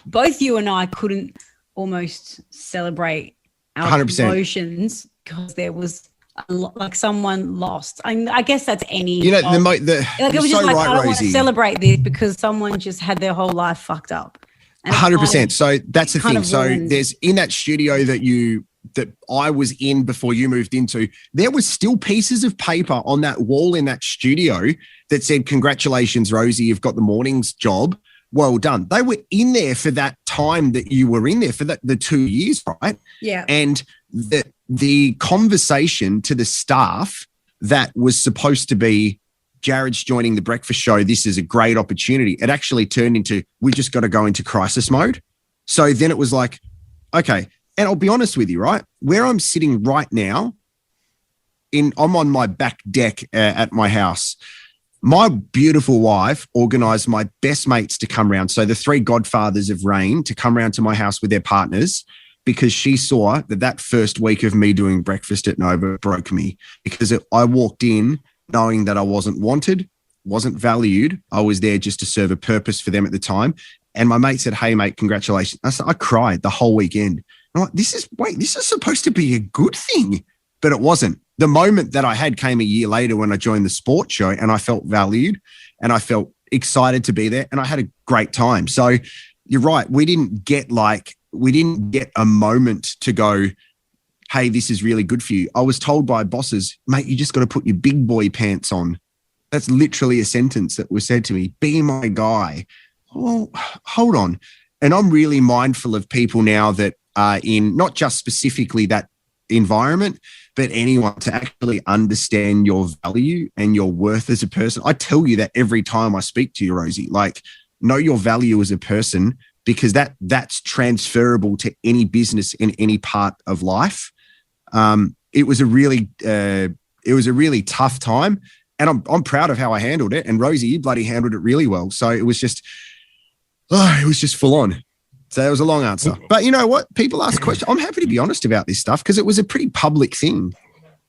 both you and I couldn't almost celebrate our 100%. emotions because there was like someone lost. I guess that's any. You know, it was you're just so like, right, I don't want to Rosie. celebrate this because someone just had their whole life fucked up. And it 100%. kind of- So that's the kind thing. of So ruins- there's in that studio that I was in before you moved into, there was still pieces of paper on that wall in that studio that said, congratulations, Rosie, you've got the morning's job. Well done. They were in there for that time that you were in there for the 2 years, right? Yeah. And the conversation to the staff that was supposed to be, Jared's joining the breakfast show, this is a great opportunity. It actually turned into, we just got to go into crisis mode. So then it was like, okay. And I'll be honest with you, right? Where I'm sitting right now, I'm on my back deck at my house. My beautiful wife organized my best mates to come round. So the 3 godfathers of Rain to come round to my house with their partners, because she saw that first week of me doing breakfast at Nova broke me, because I walked in knowing that I wasn't wanted, wasn't valued. I was there just to serve a purpose for them at the time. And my mate said, hey, mate, congratulations. I cried the whole weekend. I'm like, this is supposed to be a good thing, but it wasn't. The moment that I had came a year later when I joined the sports show, and I felt valued and I felt excited to be there and I had a great time. So you're right. We didn't get a moment to go, hey, this is really good for you. I was told by bosses, mate, you just got to put your big boy pants on. That's literally a sentence that was said to me. Be my guy. well, hold on. And I'm really mindful of people now that are in not just specifically that environment, but anyone to actually understand your value and your worth as a person. I tell you that every time I speak to you, Rosie, like, know your value as a person, because that's transferable to any business in any part of life. It was a really tough time, and I'm proud of how I handled it. And Rosie, you bloody handled it really well. So it was just full on. So it was a long answer. But you know what? People ask questions. I'm happy to be honest about this stuff because it was a pretty public thing.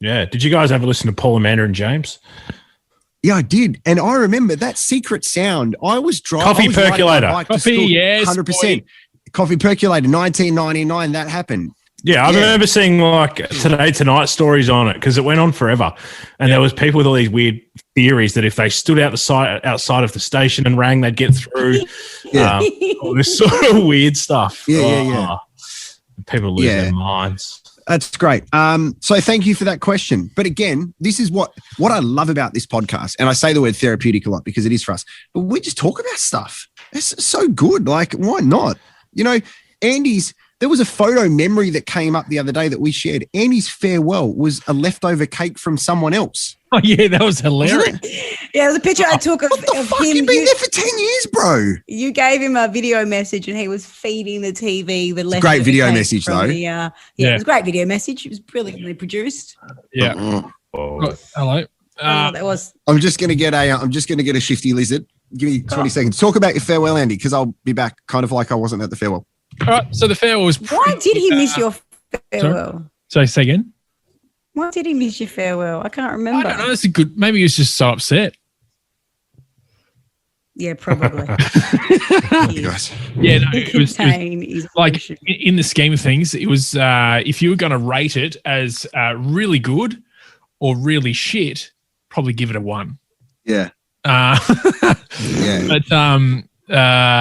Yeah. Did you guys ever listen to Paul, Amanda, and James? Yeah, I did. And I remember that secret sound. I was driving. Coffee percolator. Coffee, yes. 100%. Coffee percolator, 1999. That happened. Yeah, I remember seeing like Today Tonight stories on it because it went on forever. And there was people with all these weird theories that if they stood outside of the station and rang, they'd get through. All this sort of weird stuff. Yeah. People lose their minds. That's great. So thank you for that question. But again, this is what I love about this podcast. And I say the word therapeutic a lot because it is for us. But we just talk about stuff. It's so good. Like, why not? You know, there was a photo memory that came up the other day that we shared. Andy's farewell was a leftover cake from someone else. Oh, yeah, that was hilarious. Yeah, it was a picture I took of Fuck, him. you've been there for 10 years, bro. You gave him a video message and he was feeding the TV the leftover great video cake message, from though. It was a great video message. It was brilliantly produced. Yeah. Oh. Hello. That was. I'm just gonna get a shifty lizard. Give me 20 seconds. Talk about your farewell, Andy, because I'll be back kind of like I wasn't at the farewell. All right. So the farewell was. Why did he miss your farewell? Sorry, say again. Why did he miss your farewell? I can't remember. I don't know. That's a good. Maybe he was just so upset. Yeah, probably. Yeah, no, it was like in the scheme of things, it was if you were going to rate it as really good or really shit, probably give it a 1. Yeah. Yeah. But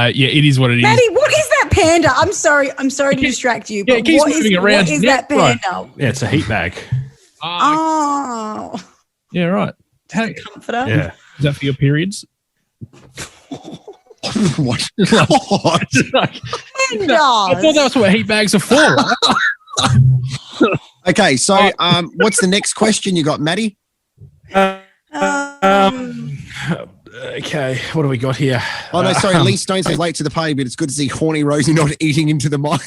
it is what it is. Maddie, what is that panda? I'm sorry to distract you. Yeah, But it keeps moving around. What is that Right. panda? Yeah, it's a heat bag. Oh. Yeah, right. Comforter. Yeah. Is that for your periods? What? Like, Pandas. I thought that's what heat bags are for. Right? Okay, so what's the next question you got, Maddie? Okay, what do we got here? Oh, no, sorry. Lee Stone says late to the party, but it's good to see horny Rosie not eating into the mic.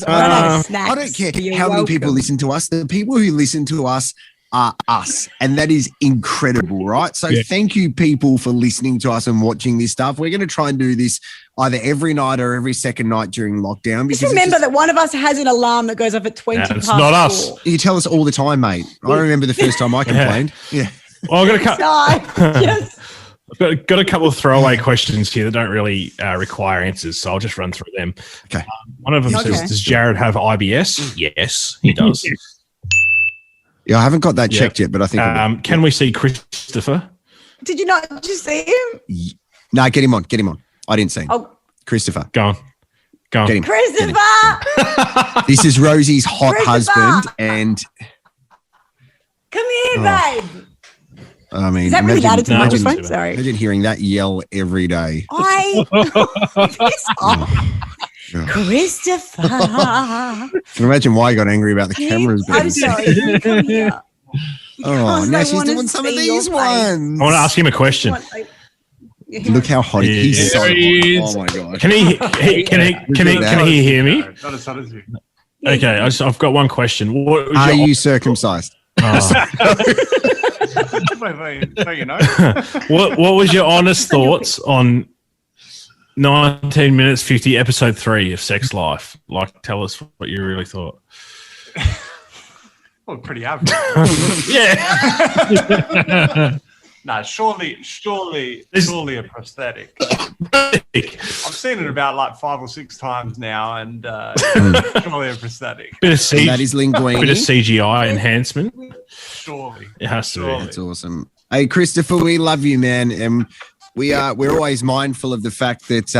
I don't care how many people listen to us. The people who listen to us are us, and that is incredible, right? So thank you, people, for listening to us and watching this stuff. We're going to try and do this either every night or every second night during lockdown. Just remember that one of us has an alarm that goes off at 20 past. It's not us. 4. You tell us all the time, mate. I remember the first time I complained. Yeah. Well, I've got a couple of throwaway questions here that don't really require answers, so I'll just run through them. Okay. One of them says, does Jared have IBS? Yes, he does. Yeah, I haven't got that checked yet, but I think. Can we see Christopher? Did you not just see him? No, get him on. Get him on. I didn't see him. Oh, Christopher. Go on. Get him. Christopher! This is Rosie's hot Christopher! husband, and Come here, babe. I mean, Is that really loud into the imagine- microphone? Sorry. imagine hearing that yell every day. Christopher. Can you imagine why I got angry about the cameras? I'm being- sorry. You come here. Oh, Because now they she's wanna doing some of see your these face. ones. I want to ask him a question. Look how hot he is. He's so There he hot. is. Oh my god. Can he hear me? Not as hot as you. Okay, I've got one question. What was Are your- you circumcised? Wait, you know. what was your honest thoughts on 19 minutes 50 episode 3 of Sex Life? Like, tell us what you really thought. Well, pretty average. Yeah. No, surely a prosthetic. I've seen it about like 5 or 6 times now, and surely a prosthetic. Bit of And that is linguine. bit of CGI enhancement. Surely. It has to be. That's awesome. Hey, Christopher, we love you, man, and we're always mindful of the fact that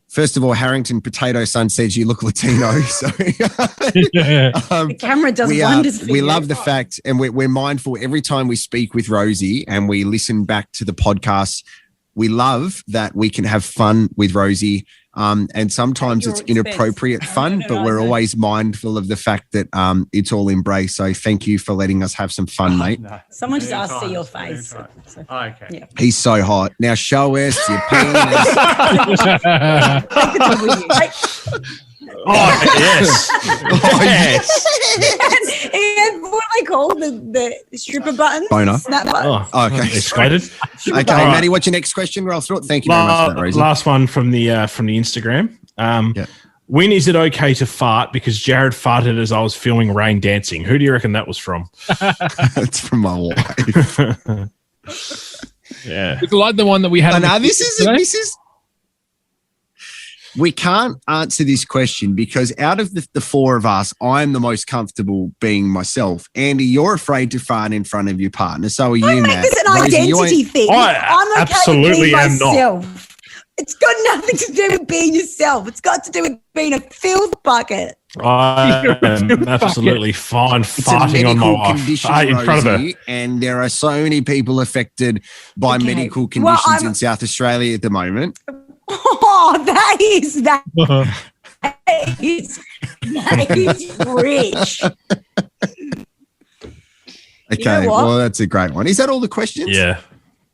First of all, Harrington Potato Son says you look Latino. So The camera does wonders for we you. love the fact, and we're mindful every time we speak with Rosie and we listen back to the podcast. We love that we can have fun with Rosie. And sometimes At it's your inappropriate expense. fun, No, but we're always mindful of the fact that it's all embraced. So thank you for letting us have some fun, mate. No. Someone just asked to see Anytime, your face. anytime. So- Okay. Yeah. He's so hot. Now show us your penis. Take the dog with you. Oh, yes. And what do they call the stripper buttons? Boner. Snap buttons. Oh, Okay. excited. Okay, Maddie, what's your next question? Roll through it. Thank you very much for that, Rosie. Last one from the Instagram. Yeah. When is it okay to fart? Because Jared farted as I was filming Rain Dancing. Who do you reckon that was from? It's from my wife. Yeah. It's like the one that we had. Oh, on the no, quiz today. this is. We can't answer this question because out of the four of us, I'm the most comfortable being myself. Andy, you're afraid to fart in front of your partner. So are you, Don't make Matt. this an Rosie, you identity ain't- thing. I I'm okay absolutely with being am not. myself. It's got nothing to do with being yourself. It's got to do with being a filth bucket. I am absolutely fine It's a farting on my medical wife condition, in front of her. Rosie, and there are so many people affected by Okay. medical Well, conditions I'm- in South Australia at the moment. Oh, that is rich. Okay, what? well, that's a great one. Is that all the questions? Yeah.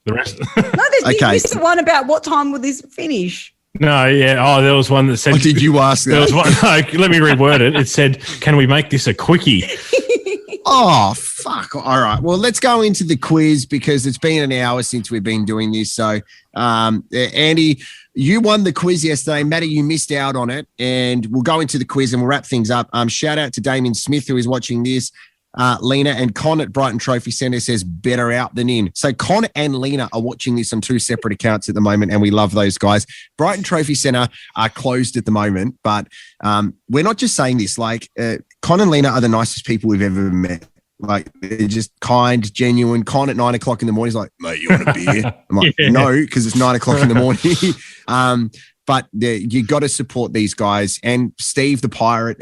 The rest. No, there's Okay. you missed the one about what time will this finish? No, yeah. Oh, there was one that said. Or did you ask There that? was one. No, let me reword it. It said, "Can we make this a quickie?" Oh, fuck. All right. Well, let's go into the quiz because it's been an hour since we've been doing this. So, Andy, you won the quiz yesterday. Matty, you missed out on it. And we'll go into the quiz and we'll wrap things up. Shout out to Damien Smith, who is watching this. Lena and Con at Brighton Trophy Centre says better out than in. So Con and Lena are watching this on two separate accounts at the moment, and we love those guys. Brighton Trophy Centre are closed at the moment, but we're not just saying this. Like Con and Lena are the nicest people we've ever met. Like they're just kind, genuine. Con at 9 o'clock in the morning is like, mate, you want a beer? I'm like, no, because it's 9 o'clock in the morning. But you got to support these guys. And Steve the Pirate,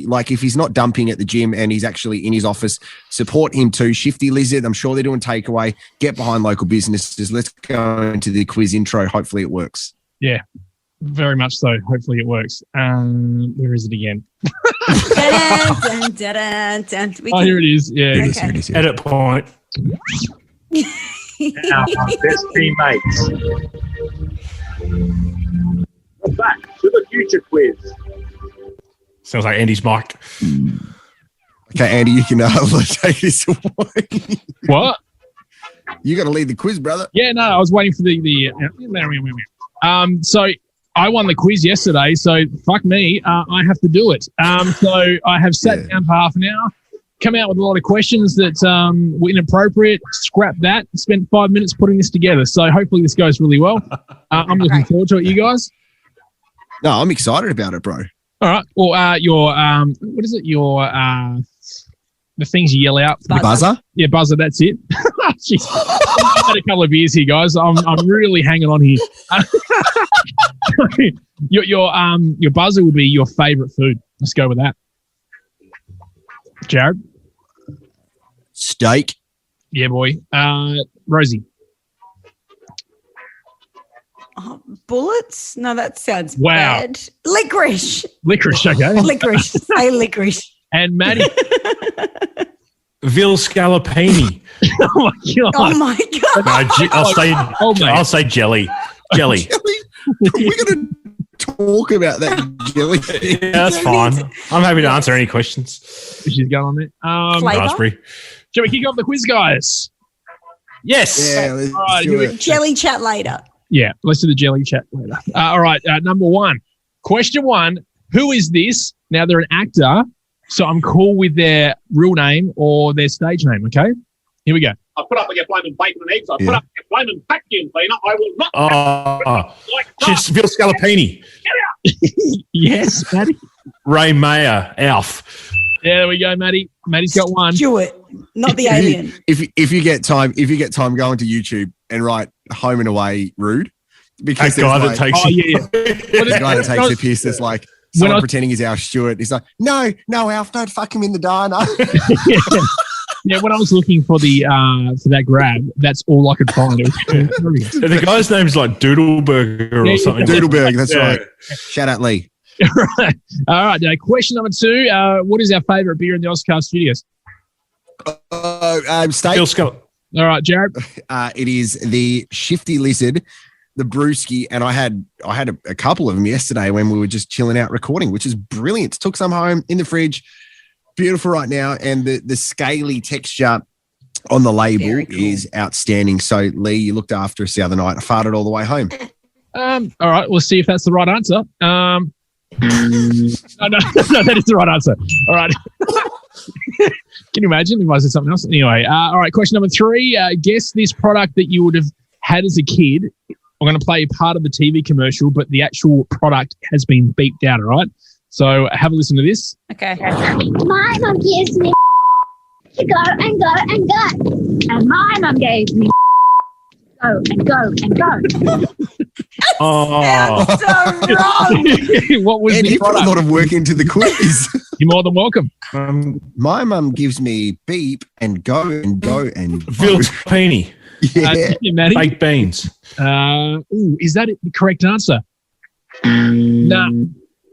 like if he's not dumping at the gym and he's actually in his office, support him too. Shifty Lizard, I'm sure they're doing takeaway. Get behind local businesses. Let's go into the quiz intro. Hopefully it works. Yeah, very much so. Hopefully it works. Where is it again? Dun, dun, dun, dun. We Oh, can- here it is. Yeah. Here it is, Okay. here it is, here. Edit point. Our best teammates. We're back to the future quiz. Sounds like Andy's mic. Okay, Andy, you can take this away. What? You got to lead the quiz, brother. Yeah, no, I was waiting for the so I won the quiz yesterday, so fuck me, I have to do it. So I have sat down for half an hour, come out with a lot of questions that were inappropriate, scrap that, spent 5 minutes putting this together. So hopefully this goes really well. I'm looking forward to it, you guys. No, I'm excited about it, bro. All right. Well, your what is it? Your the things you yell out. Buzzer? Yeah, buzzer. That's it. Jeez. I've had a couple of beers here, guys. I'm really hanging on here. Your buzzer would be your favorite food. Let's go with that. Jared. Steak. Yeah, boy. Rosie. Bullets? No, that sounds Wow. bad. Licorice. Licorice. Okay. Licorice. Say licorice. And Maddie. Vil Scalapini. Oh my god. Oh my god. No, Oh, mate. I'll say jelly. Jelly. Jelly? We're going to talk about that jelly. Yeah, that's fine. I'm happy to answer any questions. She's going on there. Flavour? Raspberry. Shall we kick off the quiz, guys? Yes. Yeah, let's All right, do here it. we- Jelly chat later. Yeah, let's do the jelly chat later. All right, number one. Question one, who is this? Now, they're an actor, so I'm cool with their real name or their stage name, okay? Here we go. I put up with your flaming bacon and eggs. I Yeah. put up with your flaming vacuum cleaner. I will not Oh, like just Vil Scalapini. Yes, Maddie. Ray Mayer, Alf. Yeah, there we go, Maddie. Maddie's got one. Stewart, not the alien. If you get time, go onto YouTube and write Home and Away rude, because That guy there's that like, takes Oh yeah, yeah. the guy that takes the piss is like When someone I- pretending he's Alf Stewart. He's like, no, Alf, don't fuck him in the diner. Yeah, when I was looking for that grab, that's all I could find. It was The guy's name's like Doodleburger or Yeah, something. Doodleberg, that's Yeah. right. Shout out Lee. right. All right. Question number 2. What is our favourite beer in the Oscar Studios? Steak. Phil Scull. All right, Jared. It is the Shifty Lizard, the brewski, and I had a couple of them yesterday when we were just chilling out recording, which is brilliant. Took some home in the fridge, beautiful right now, and the scaly texture on the label Very cool. is outstanding. So Lee, you looked after us the other night. I farted all the way home. All right, we'll see if that's the right answer. No, that is the right answer. All right. Can you imagine if I said something else? Anyway, all right, question number 3. Guess this product that you would have had as a kid. I'm going to play part of the TV commercial, but the actual product has been beeped out, all right? So have a listen to this. Okay. My mum gives me to go and go and go. And my mum gave me go and go and go. Oh, So wrong. What was And the he put a product? lot of work into the quiz. You're more than welcome. My mum gives me beep and go and go and Phil go. Scalpini. Yeah. Thank you, Maddie. Baked beans. Is that the correct answer? Nah.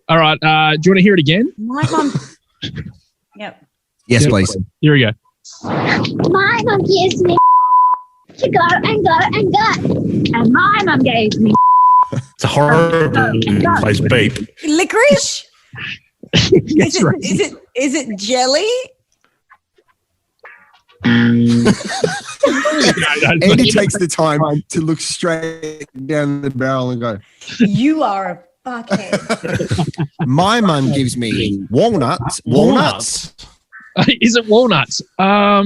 All right. Do you want to hear it again? My mum. Yep. Yes, Yeah. please. Here we go. My mum gives me to go and go and go. And my mum gave me It's a horrible place beep. Licorice? That's is, it, right. is it jelly? Andy takes the time to look straight down the barrel and go, You are a fuckhead. my mum gives me walnuts. Is it walnuts? Nah.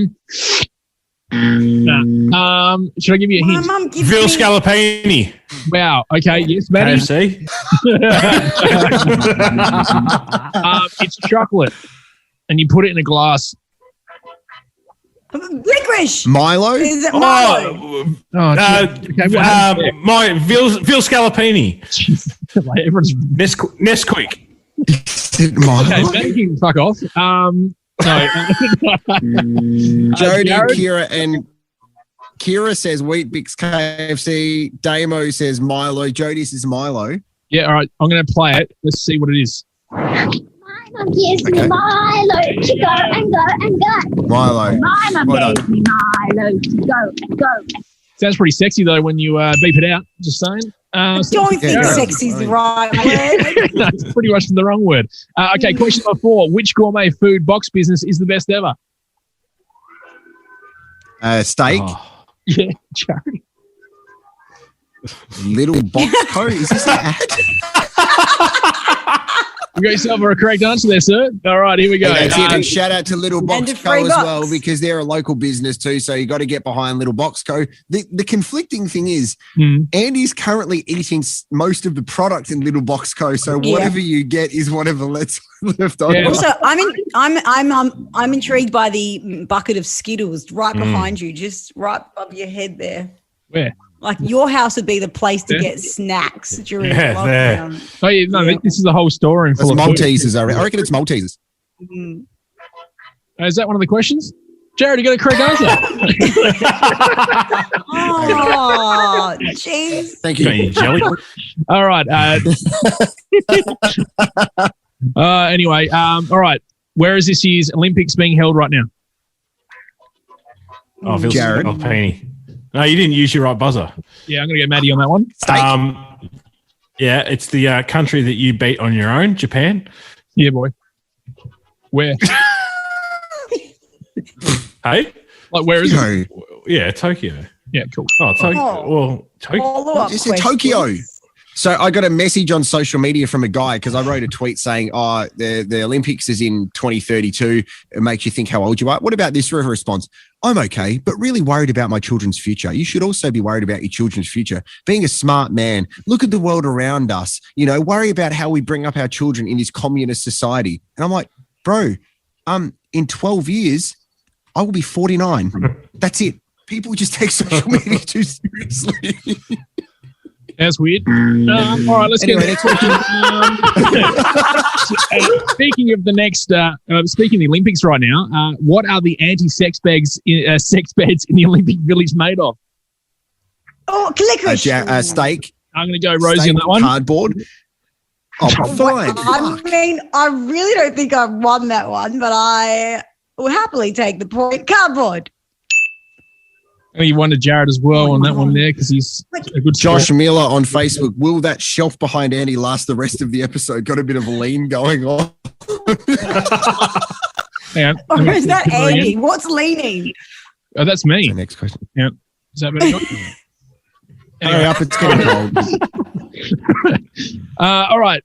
Should I give you a My hint? mum gives Phil me. Scalpini. Wow. Okay. Yes, Maddie. KFC. It's chocolate, and you put it in a glass. Licorice. Milo? Is it Milo? Oh, Oh, okay, well, my Phil Scalpini. like everyone's Nesquik. Milo? okay. Maddie, you can fuck off. No. Jody, Jared? Kira, and Kira says Wheat Bix KFC. Damo says Milo. Jody says Milo. Yeah. All right. I'm going to play it. Let's see what it is. My mum gives Okay. me Milo to go and go and go. Milo. My mum Well gave me Milo to go and go. Sounds pretty sexy though when you beep it out. Just saying. Don't think Yeah. sexy is the right word. That's pretty much the wrong word. Okay, question number 4. Which gourmet food box business is the best ever? Steak. Oh. Yeah, Jared. Little Box Co. Is this an ad? You got yourself a correct answer there, sir. All right, here we go. That's it. And shout out to Little Box a Co free as box. well, because they're a local business too. So you got to get behind Little Box Co. The conflicting thing is, Andy's currently eating most of the product in Little Box Co. So Yeah. whatever you get is whatever left over. Yeah. Also, I'm intrigued by the bucket of Skittles right behind you, just right above your head there. Where? Like your house would be the place to Yeah. get snacks during Yeah, there. lockdown. Oh, yeah, no, Yeah. this is the whole store and It's full of food. Maltesers. I reckon it's Maltesers. Mm. Is that one of the questions? Jared, you got a correct answer. Oh, jeez. Thank You got any you. jelly? All right. Anyway, all right. Where is this year's Olympics being held right now? Oh, Phil Jared. Scalpini. No, you didn't use your right buzzer. Yeah, I'm going to get Maddie on that one. Yeah, it's the country that you beat on your own, Japan. Yeah, boy. Where? Hey? Like, where is it? Yeah, Tokyo. Yeah, cool. Oh, Tokyo. Oh. Well, Tokyo. Follow-up Just in question. Tokyo. So I got a message on social media from a guy because I wrote a tweet saying, "Oh, the Olympics is in 2032. It makes you think how old you are." What about this response? I'm okay, but really worried about my children's future. You should also be worried about your children's future. Being a smart man, look at the world around us. You know, worry about how we bring up our children in this communist society. And I'm like, bro, in 12 years, I will be 49. That's it. People just take social media too seriously. That's weird. All right, let's Anyway, get next question. Speaking of the next, speaking of the Olympics right now, what are the anti-sex beds sex beds in the Olympic Village made of? Oh, licorice. Steak. I'm going to go Rosie Steak, on that one. Cardboard. Oh, fine. I mean, I really don't think I won that one, but I will happily take the point. Cardboard. And you won to Jared as well on that one there because he's a good Josh sport. Miller on Facebook. Will that shelf behind Andy last the rest of the episode? Got a bit of a lean going on. Hang on. Or is that Andy? What's leaning? Oh, that's me. The next question. Yeah. Is that better? Hurry up, it's getting cold. All right.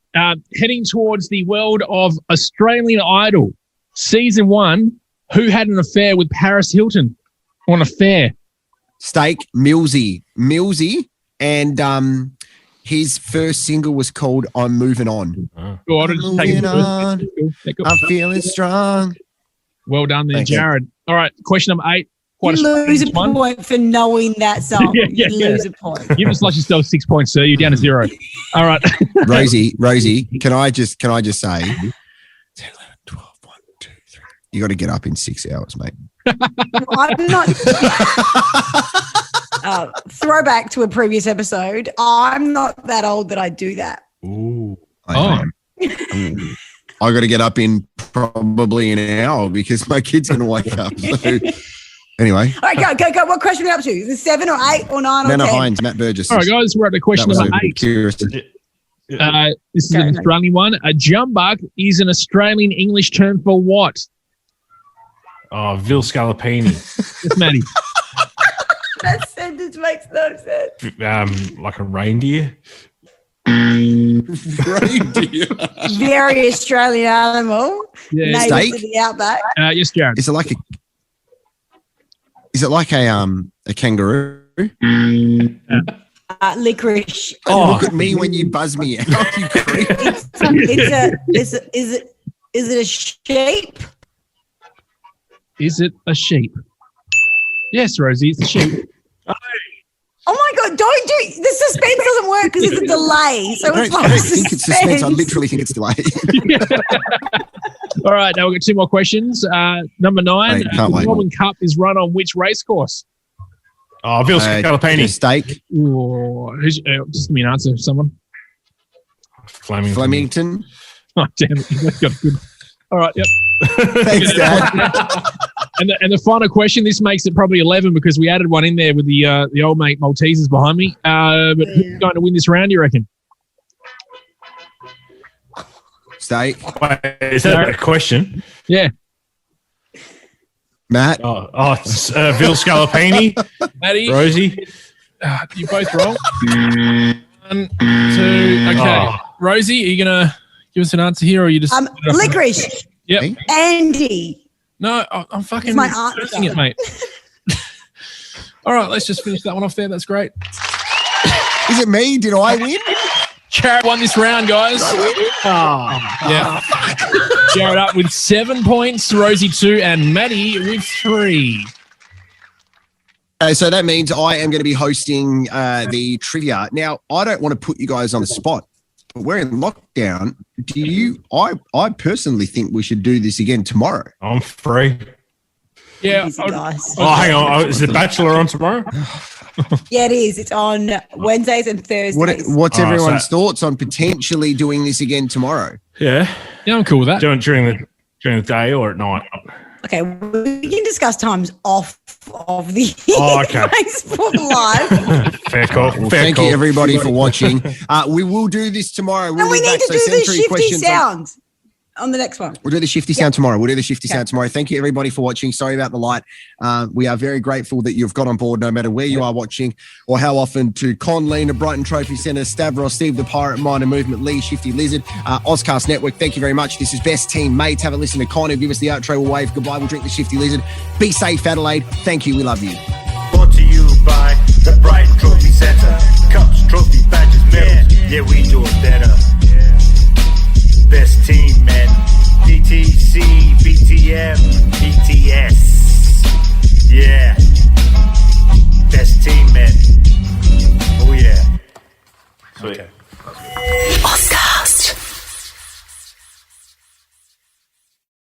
Heading towards the world of Australian Idol. Season 1, who had an affair with Paris Hilton on affair? Steak, Millsy, and his first single was called "I'm Moving On." Go on, just take it Moving on. Cool. I'm feeling strong. Well done there, Thank you. Jared. All right, question number 8. You Quite lose a strange one. point for knowing that song. Yeah. You lose a point. You just lost yourself 6 points, sir. You're down to 0. All right. Rosie, can I just say, 10, 11, 12, 1, 2, 3. You got to get up in 6 hours, mate. I'm not. Throwback to a previous episode. I'm not that old that I do that. Ooh. I got to get up in probably an hour because my kid's going to wake up. So, anyway. All right, go. What question are we up to? Is it 7 or 8 or 9 or 10? Nana Hines, Matt Burgess. All right, guys, we're up to question number 8. Curious. This is an Australian one. A jumbuck is an Australian English term for what? Oh, Vil Scalapini. It's Maddie. That sentence makes no sense. Like a reindeer. Very Australian animal. Yeah. Native Steak? to the outback. Yes, Jared. Is it like a kangaroo? Licorice. Look at me when you buzz me out. You creep. Is it a sheep? Is it a sheep? Yes, Rosie, it's a sheep. Oh my God, don't do the suspense doesn't work because it's a delay. So I it's don't, like I don't think it's suspense. I literally think it's delayed. All right, now we've got 2 more questions. Number 9, Mate, can't the wait. Melbourne Cup is run on which race course? Oh, Vil Scalapini. Steak, Ooh, just give me an answer, someone. Flemington. Oh, damn it. You've got a good. All right, yep. Thanks, Dad. And the final question, this makes it probably 11 because we added one in there with the old mate Maltesers behind me. But who's going to win this round, do you reckon? Steak, Wait, is that a question? Yeah. Matt. It's Vil Scalapini. Maddie, Rosie. you both wrong. 1, 2. Okay. Oh. Rosie, are you going to give us an answer here or are you just. Licorice. Yep. Andy. No, I'm fucking It's my answer. pressing it, mate. All right, let's just finish that one off there. That's great. Is it me? Did I win? Jared won this round, guys. Yeah. Jared up with 7 points, Rosie 2, and Maddie with 3. So that means I am going to be hosting the trivia. Now, I don't want to put you guys on the spot, but we're in lockdown. I personally think we should do this again tomorrow. I'm free. Yeah. Easy, guys. Oh, hang on. Is The Bachelor on tomorrow? Yeah, it is. It's on Wednesdays and Thursdays. What's Oh, everyone's so- thoughts on potentially doing this again tomorrow? Yeah. Yeah, I'm cool with that. Doing it during the day or at night? Okay, we can discuss times off of the Oh, okay. Facebook Live. Fair call. Well, Fair thank call. you, everybody, for watching. We will do this tomorrow. We'll And we be need back, to so do send the through shifty questions on- sounds on the next one. We'll do the shifty sound tomorrow. We'll do the shifty sound tomorrow. Thank you, everybody, for watching. Sorry about the light. We are very grateful that you've got on board, no matter where you are watching or how often. To Con, Lena, Brighton Trophy Centre, Stavros, Steve the Pirate, Minor Movement, Lee, Shifty Lizard, Ozcast Network. Thank you very much. This is Best Team Mates. Have a listen to Con, who give us the outro. We'll wave goodbye. We'll drink the Shifty Lizard. Be safe, Adelaide. Thank you. We love you. Brought to you by the Brighton Trophy Centre. Cups, trophy, badges, medals. Yeah, we do it better. Best team, man. DTC, BTM, BTS. Yeah. Best team, man. Oh, yeah. Sweet. Okay.